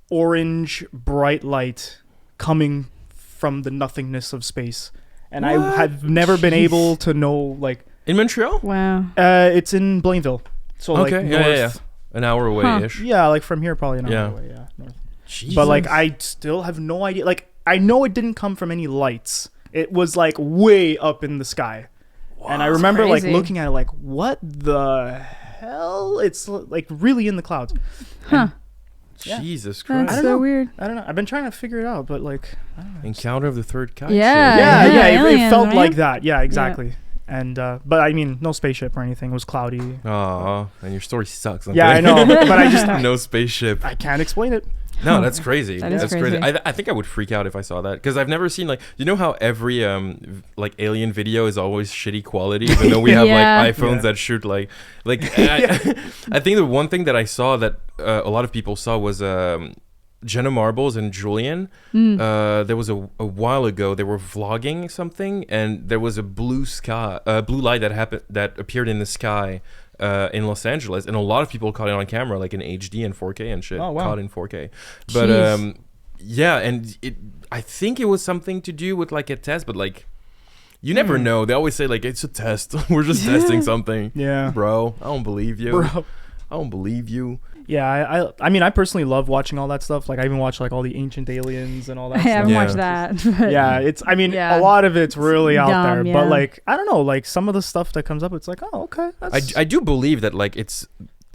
orange bright light coming from the nothingness of space. And I have never been able to know like In Montreal? Wow. it's in Blainville. So like Okay. north. Yeah. An hour away ish. Yeah, like from here probably an hour Yeah. away, yeah. North. Jesus. But like I still have no idea. Like I know it didn't come from any lights. It was like way up in the sky. And I remember like crazy. looking at it like, what the hell? It's like really in the clouds. Huh. Yeah. Jesus Christ. That's don't so know. weird. I don't know. I've been trying to figure it out, but like I don't know. Encounter of the Third Kind. Yeah. Yeah, it aliens, felt right? like that. Yeah, exactly. And but I mean, no spaceship or anything. It was cloudy. Aw, and your story sucks. Yeah, I know, but I just No spaceship. I can't explain it. No, that's crazy. That is That's crazy. I think I would freak out if I saw that because I've never seen like you know how every like alien video is always shitty quality even though we have Yeah. like iPhones Yeah. that shoot like I think the one thing that I saw that a lot of people saw was Jenna Marbles and Julian. There was a while ago they were vlogging something, and there was a blue light that appeared in the sky in Los Angeles, and a lot of people caught it on camera, like in HD and 4K and shit. Oh, wow. Caught in 4K, but Jeez. yeah, and I think it was something to do with like a test, but like you never know. They always say like it's a test. We're just testing something. Yeah. Bro, I don't believe you. Bro. I don't believe you. Yeah, I mean, I personally love watching all that stuff. Like, I even watch like all the Ancient Aliens and all that I stuff. haven't Yeah. watched that. But Yeah, it's. I mean, Yeah. a lot of it's really out Dumb, there. yeah. But like, I don't know. Like some of the stuff that comes up, it's like, oh, okay. That's, I do believe that like it's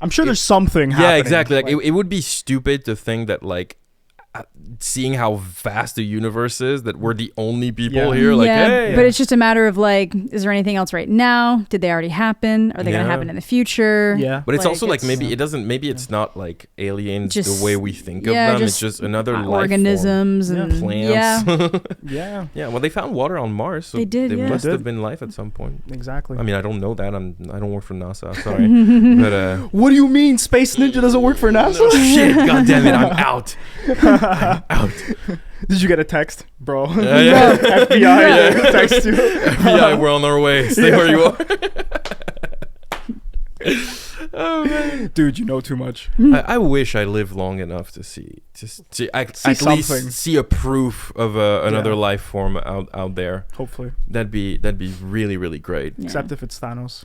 I'm sure there's something happening. yeah, exactly. Like it would be stupid to think that like seeing how vast the universe is, that we're the only people Yeah. here. Like, yeah, hey, but it's just a matter of like, is there anything else right now? Did they already happen? Are they going Yeah. to happen in the future? Yeah. but it's like, also like it's- maybe it doesn't. Maybe it's not like aliens Just- the way we think yeah, of them. just It's just another life organisms Yeah. and form. Plants. Yeah. Yeah. Well, they found water on Mars, so They did, There yeah. must They have did. been life at some point. Exactly. I mean, I don't know that. I don't work for NASA. Sorry, but What do you mean Space Ninja doesn't work for NASA? oh, shit! God damn it! I'm out. I'm out. Did you get a text, bro? Yeah, yeah. FBI Yeah. text you. FBI, we're on our way. Stay where you are. Oh man. Dude, you know too much. I wish I lived long enough to see at See least something. see a proof of another Yeah. life form out there. Hopefully. That'd be really, really great. Yeah. Except if it's Thanos.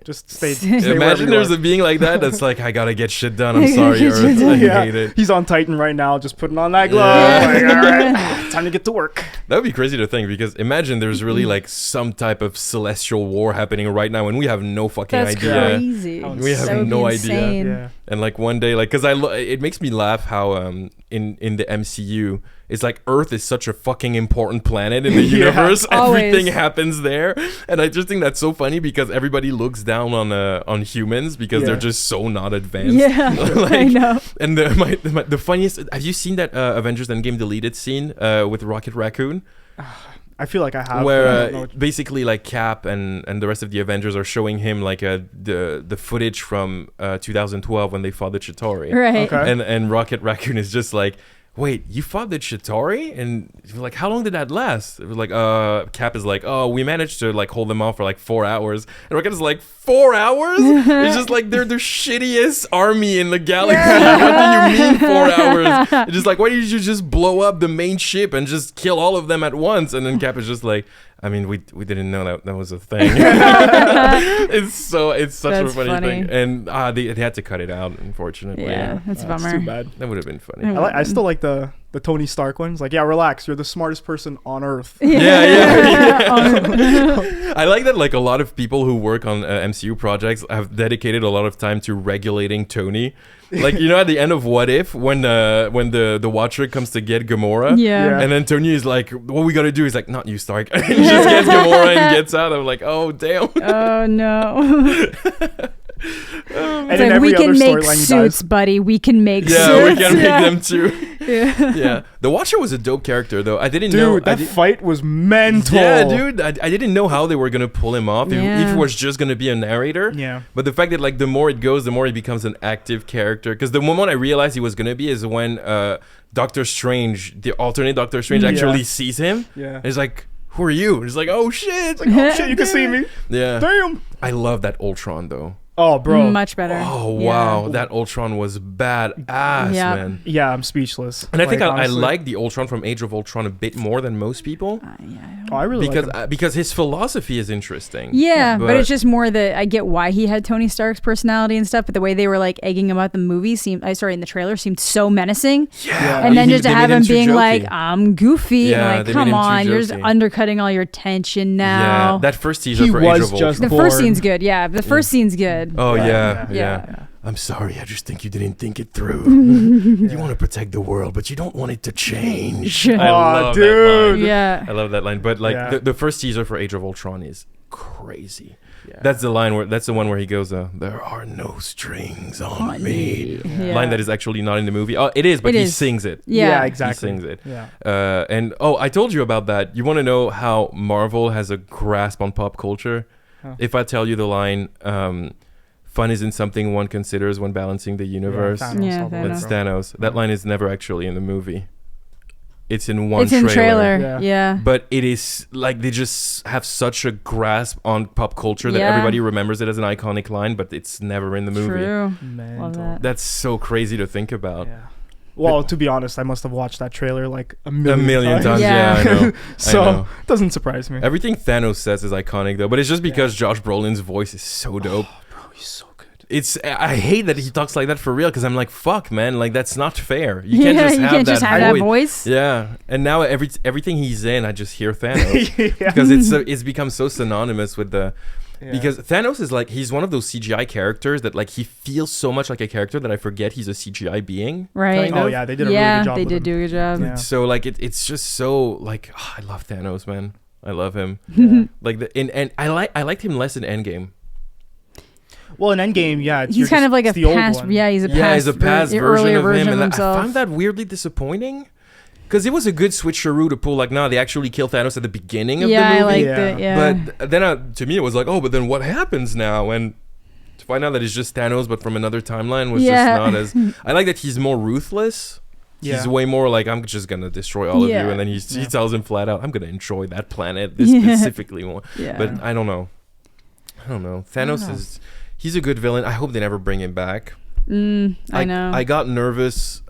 Just stay. Imagine there's a being like that that's like, I gotta get shit done. I'm sorry, Earth. I hate it. He's on Titan right now, just putting on that glove. Yeah. Like, all right, time to get to work. That would be crazy to think, because imagine there's really like some type of celestial war happening right now and we have no fucking That's idea. crazy. We have That would no be idea. insane. Yeah. And like one day, like, because it makes me laugh how in the MCU, it's like Earth is such a fucking important planet in the Yeah. universe. Always. Everything happens there, and I just think that's so funny because everybody looks down on humans because they're Yeah. just so not advanced. Yeah, Like, I know. And the funniest, have you seen that Avengers Endgame deleted scene with Rocket Raccoon? I feel like I have. Where but I don't know what- basically like Cap and the rest of the Avengers are showing him like the footage from 2012 when they fought the Chitauri. Right. Okay. And Rocket Raccoon is just like, wait, you fought the Chitauri? And we're like, how long did that last? It was like, Cap is like, oh, we managed to like hold them off for like 4 hours. And Rocket is like, 4 hours? It's just like, they're the shittiest army in the galaxy. What do you mean 4 hours? It's just like, why did you just blow up the main ship and just kill all of them at once? And then Cap is just like, I mean, we didn't know that was a thing. It's such That's a funny funny. thing. And they had to cut it out, unfortunately. Yeah, that's a That's bummer. too bad. That would have been funny. Mm. I still like the Tony Stark ones. Like, yeah, relax. You're the smartest person on Earth. Yeah. I like that. Like a lot of people who work on MCU projects have dedicated a lot of time to regulating Tony. Like, you know, at the end of What If, when the Watcher comes to get Gamora, Yeah. and then Tony is like, "What we gotta do?" He's like, "Not you, Stark." And he just gets Gamora and gets out. I'm like, "Oh damn." Oh no. And It's in like, every we other can make storyline he suits, dies. buddy. We can make Yeah, suits. we can make Yeah. them too. Yeah. Yeah, the Watcher was a dope character though. I didn't know. Dude, that fight was mental. Yeah, dude, I didn't know how they were gonna pull him off. If Yeah. it was just gonna be a narrator. Yeah. But the fact that like the more it goes, the more he becomes an active character. Because the moment I realized he was gonna be is when Doctor Strange, the alternate Doctor Strange, Yeah. actually sees him. Yeah. And he's like, "Who are you?" And he's like, "Oh shit!" It's like, oh shit, you can see me. Yeah, Damn. I love that Ultron though. Oh, bro. Much better. Oh Yeah. wow, that Ultron was badass, Yeah. man. Yeah, I'm speechless. And I think Like, I honestly. like the Ultron from Age of Ultron a bit more than most people. Yeah. Oh, I really Because like him. because his philosophy is interesting. Yeah, but it's just more that I get why he had Tony Stark's personality and stuff, but the way they were like egging him out the movie in the trailer seemed so menacing. Yeah, And then They just to made have him too being jokey. like, I'm goofy. Yeah, I'm like, they made come him too on, you're just jokey. undercutting all your tension yeah, now. that first teaser He for was Age of just The Ultron. first born. scene's good. Yeah, the first scene's good. Oh Yeah, yeah, yeah. yeah. Yeah. I'm sorry. I just think you didn't think it through. You want to protect the world, but you don't want it to change. I Aw, love that dude. line. Yeah. I love that line. But like Yeah. the first teaser for Age of Ultron is crazy. Yeah. That's the one where he goes, "There are no strings on me." Yeah. Line that is actually not in the movie. Oh, it is, but It he is. sings it. Yeah. exactly. He sings it. Yeah. And I told you about that. You want to know how Marvel has a grasp on pop culture? Huh. If I tell you the line, fun isn't something one considers when balancing the universe. Thanos Yeah, all the way, That's bro. Thanos. That line is never actually in the movie. It's in one It's in trailer. trailer. Yeah. Yeah. But it is like they just have such a grasp on pop culture that Yeah. everybody remembers it as an iconic line, but it's never in the movie. True. Mental. Love that. That's so crazy to think about. Yeah. Well, to be honest, I must have watched that trailer like a A million, million times, Yeah. yeah, I know. So I know. it doesn't surprise me. Everything Thanos says is iconic though, but it's just because Josh Brolin's voice is so dope. Bro, he's so good. I hate that he talks like that for real because I'm like, fuck, man, like that's not fair. You can't just you have can't that just have that voice. voice. Yeah, and now everything he's in, I just hear Thanos Yeah. because it's become so synonymous with the. Yeah. Because Thanos is like, he's one of those CGI characters that like he feels so much like a character that I forget he's a CGI being. Right. kind Oh of. yeah, they did a really Yeah, good job. they with did him. do a good job. Yeah. So like it's just so like I love Thanos, man. I love him. Yeah. Like and I liked him less in Endgame. Well, in Endgame, yeah, He's kind of like a the old past. one. Yeah, he's a past. Yeah, he's a past version earlier of version him, of and I himself. found that weirdly disappointing. Because it was a good switcheroo to pull, like, no, they actually kill Thanos at the beginning of the I movie. liked Yeah. it. Yeah. But then to me, it was like, oh, but then what happens now? And to find out that it's just Thanos, but from another timeline, was Yeah. just not as. I like that he's more ruthless. Yeah. He's way more like, I'm just going to destroy all of you. Yeah. And then he Yeah. tells him flat out, I'm going to enjoy that planet, this Yeah. specifically one. yeah. But I don't know. Thanos know. he's a good villain. I hope they never bring him back. I know. I got nervous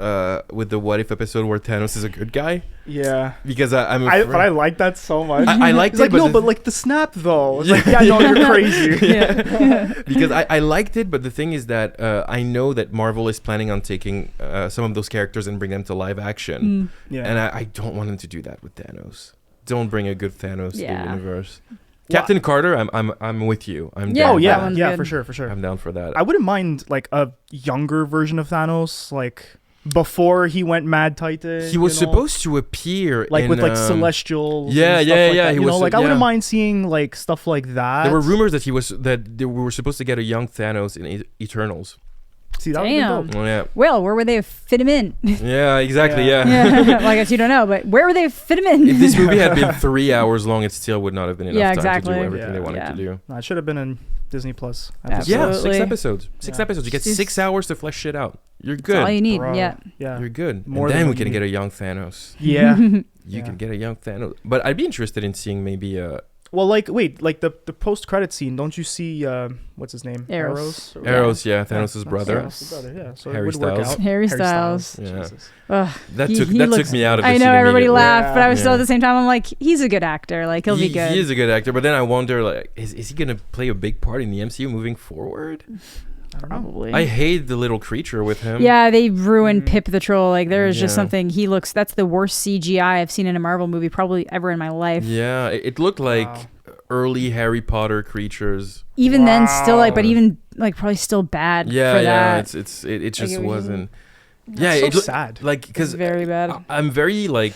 with the What If episode where Thanos is a good guy Yeah. because I'm But afraid. I like that so much. I liked It's it, like, but no, the- but like the snap though. It's like, yeah, no, you're crazy. yeah. because I liked it, but the thing is that I know that Marvel is planning on taking some of those characters and bring them to live action, Yeah. and I don't want them to do that with Thanos. Don't bring a good Thanos to the Yeah. universe. Well, Captain Carter, I'm with you. I'm Yeah, down oh for yeah, that one's yeah, good. for sure, for sure. I'm down for that. I wouldn't mind like a younger version of Thanos, like before he went Mad Titan. He was you know? supposed to appear like in, with like celestials. yeah, and stuff yeah, like yeah, That. he You know, was- like I yeah. wouldn't mind seeing like stuff like that. There were rumors that we were supposed to get a young Thanos in Eternals. See, that would be Damn. dope. Oh yeah, Well, where would they have fit him in? yeah, exactly, Yeah. yeah. Well, I guess you don't know, but where would they have fit him in? If this movie had been 3 hours long, it still would not have been enough Yeah, time to exactly. do everything they Yeah. wanted Yeah. to do. No, it should have been in Disney Plus. Absolutely. Yeah, 6 episodes. Six Yeah. episodes. You get Just- 6 hours to flesh shit out. You're That's all good. you need. Bro. Yeah. Yeah. You're good. More And than then we what can you get need. a young Thanos. Yeah. You Yeah. can get a young Thanos. But I'd be interested in seeing maybe Well, like, wait, like the post credit scene. Don't you see what's his name? Eros. Or- Arrows, yeah, Yeah, Thanos' that's brother. Thanos' brother, yeah. So Harry it would work Styles. out. Harry Styles. Yeah. Jesus. Ugh, That he took looks- me out of the I scene know everybody immediately. laughed, but I was still Yeah. at the same time. I'm like, he's a good actor. Like he'll be good. He is a good actor, but then I wonder, like, is he gonna play a big part in the MCU moving forward? I don't know. Probably. I hate the little creature with him. Yeah, they ruined Mm. Pip the Troll. Like there is just Yeah. something. He looks. That's the worst CGI I've seen in a Marvel movie probably ever in my life. Yeah, it looked like Wow. early Harry Potter creatures. Even then, still like, but Wow. even like probably still bad. Yeah, for yeah, that. it just it was- wasn't. Yeah, so it looked sad. like It's because very bad. I'm very like,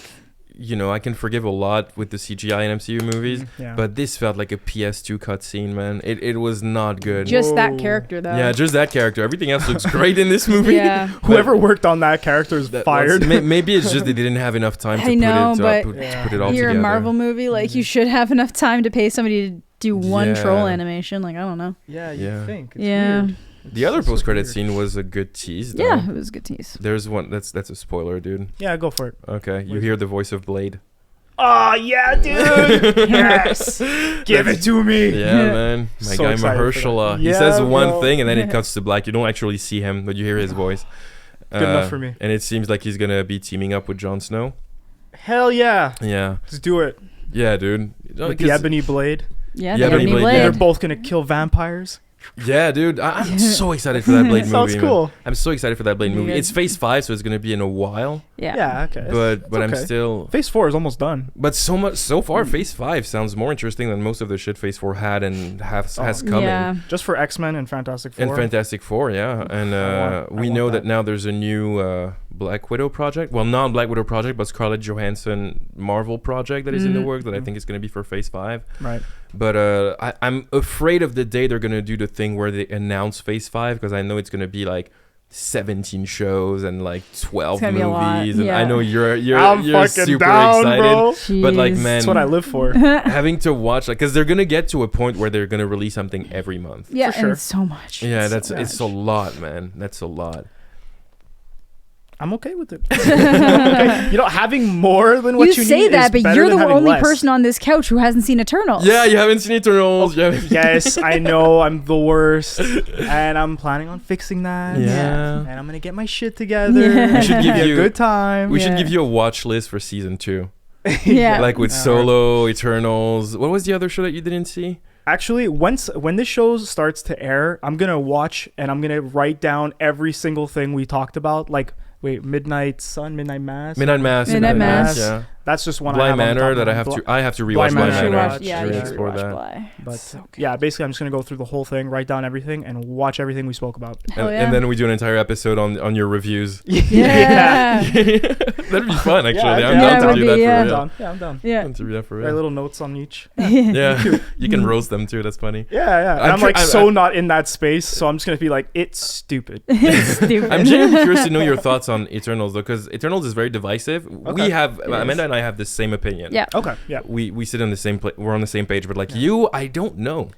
I can forgive a lot with the CGI in MCU movies, Yeah. but this felt like a PS2 cutscene, man. It was not good. Just that Whoa. character though. Yeah, just that character. Everything else looks great in this movie. Yeah. Whoever worked on that character is fired. Maybe it's just they didn't have enough time to I know, but put it all You're together. a Marvel movie. Like you should have enough time to pay somebody to do one Yeah. troll animation. Like I don't know. Yeah, Yeah. you think. It's Yeah. weird. The other It's so post-credit weird. scene was a good tease. Though. Yeah, it was a good tease. There's one that's a spoiler, dude. Yeah, go for it. Okay, you hear the voice of Blade. Oh, yeah, dude. Yes. Give it to me. Yeah, man. My So guy excited for that. Mahershala. He Yeah, says one bro. thing and then it cuts to black. You don't actually see him, but you hear his voice. Good enough for me. And it seems like he's gonna be teaming up with Jon Snow. Hell yeah. Yeah, Let's do it. yeah, dude. With the Ebony Blade. Yeah, Yeah, the Ebony Ebony Blade, Blade. yeah. They're both going to kill vampires. Yeah, dude. I'm so excited for that Blade movie. Sounds man. cool. I'm so excited for that Blade movie. Good. It's Phase 5, so it's gonna be in a while. Yeah. Yeah, okay. But I'm okay. still. Phase 4 is almost done. But so far, Phase 5 sounds more interesting than most of the shit Phase 4 had and has Oh. coming. Yeah. Just for X-Men and Fantastic Four. And Fantastic Four, yeah. And I we want know that. that now there's a new Black Widow project. Well, not Black Widow project, but Scarlett Johansson Marvel project that is in the Mhm. works that I think is going to be for Phase 5. Right. But I'm afraid of the day they're going to do the thing where they announce Phase 5 because I know it's going to be like 17 shows and like 12 It's gonna be a lot, movies, and yeah. I know you're I'm you're fucking super down, excited. bro. But like, Jeez. man, That's what I live for. having to watch, like, because they're gonna get to a point where they're gonna release something every month. Yeah, For and sure. it's so much. Yeah, It's it's a lot, man. That's a lot. I'm okay with it. Okay. You know, having more than what you say need that, is but better you're than the having only less. person on this couch who hasn't seen Eternals. Yeah, you haven't seen Eternals. You haven't- Yes, I know I'm the worst, and I'm planning on fixing that. Yeah. And I'm gonna get my shit together. Yeah. We should give Be you a good time. We should Yeah. give you a watch list for season 2, Yeah. like with Yeah. Solo, Eternals. What was the other show that you didn't see? Actually, when this show starts to air, I'm gonna watch and I'm gonna write down every single thing we talked about. Like, Midnight Sun, Midnight Mass. Midnight Mass. Midnight Mass. Yeah. That's just one. Bly I have on the Manor top that of I have my- to. I have to Bly rewatch Manor. Bly Should Manor. watch- yeah, to you really should explore watch that. Bly. But So good. yeah, basically, I'm just gonna go through the whole thing, write down everything, and watch everything we spoke about. Hell And, yeah. and then we do an entire episode on your reviews. Yeah. That'd be fun, actually. Yeah, I'm yeah, down it to would do be, that yeah. I'm for real. done. Yeah, I'm done. Yeah. Down to do that for Write real. little notes on each. Yeah, you can roast them too. That's funny. Yeah. I'm I'm sure- like so not in that space, so I'm just gonna be like, it's stupid. It's stupid. I'm genuinely curious to know your thoughts on Eternals, though, because Eternals is very divisive. Okay. We have Amanda and I have the same opinion. Yeah. Okay. Yeah. We sit on the same we're on the same page, but like you, I don't know.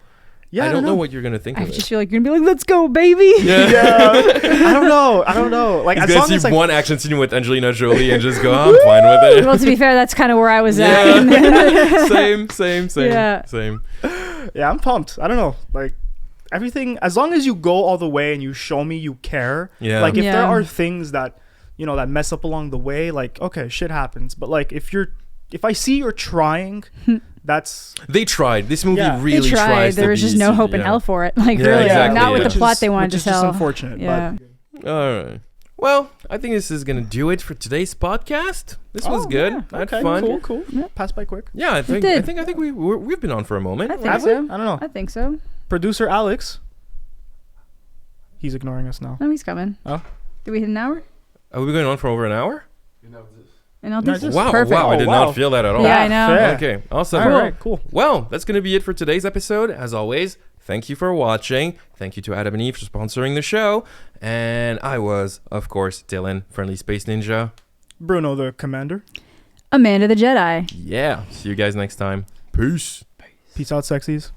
Yeah. I don't know what you're gonna think I of it. just feel like you're gonna be like, let's go, baby. Yeah. Yeah. I don't know. Like, He's as gonna long see as like, one action scene with Angelina Jolie and just go, I'm fine with it. Well, to be fair, that's kind of where I was at. Yeah. same. Yeah. Same. yeah, I'm pumped. I don't know. Like, everything, as long as you go all the way and you show me you care. Yeah. Like, if there Yeah. are things that, that mess up along the way, like, okay, shit happens. But like, if I see you're trying, that's They tried. This movie Yeah. really They tried. tries to There was be just no hope in yeah. hell for it. Like, Yeah, really, exactly, not with yeah. the plot they wanted which to is just tell. unfortunate. Yeah. All right. Well, I think this is gonna do it for today's podcast. This was good. I had Okay, fun. cool. Yeah. Pass by quick. Yeah, I think did. we've been on for a moment. I think Have we? so. I don't know. I think so. Producer Alex. He's ignoring us now. No, he's coming. Oh. Did we hit an hour? Are we going on for over an hour? And I'll No, do just- Wow, perfect. wow, I did Oh, wow. not feel that at all. Yeah, I know. Fair. Okay, awesome. All right, cool. Well, that's going to be it for today's episode. As always, thank you for watching. Thank you to Adam and Eve for sponsoring the show. And I was, of course, Dylan, Friendly Space Ninja. Bruno, the commander. Amanda the Jedi. Yeah, see you guys next time. Peace. Peace out, sexies.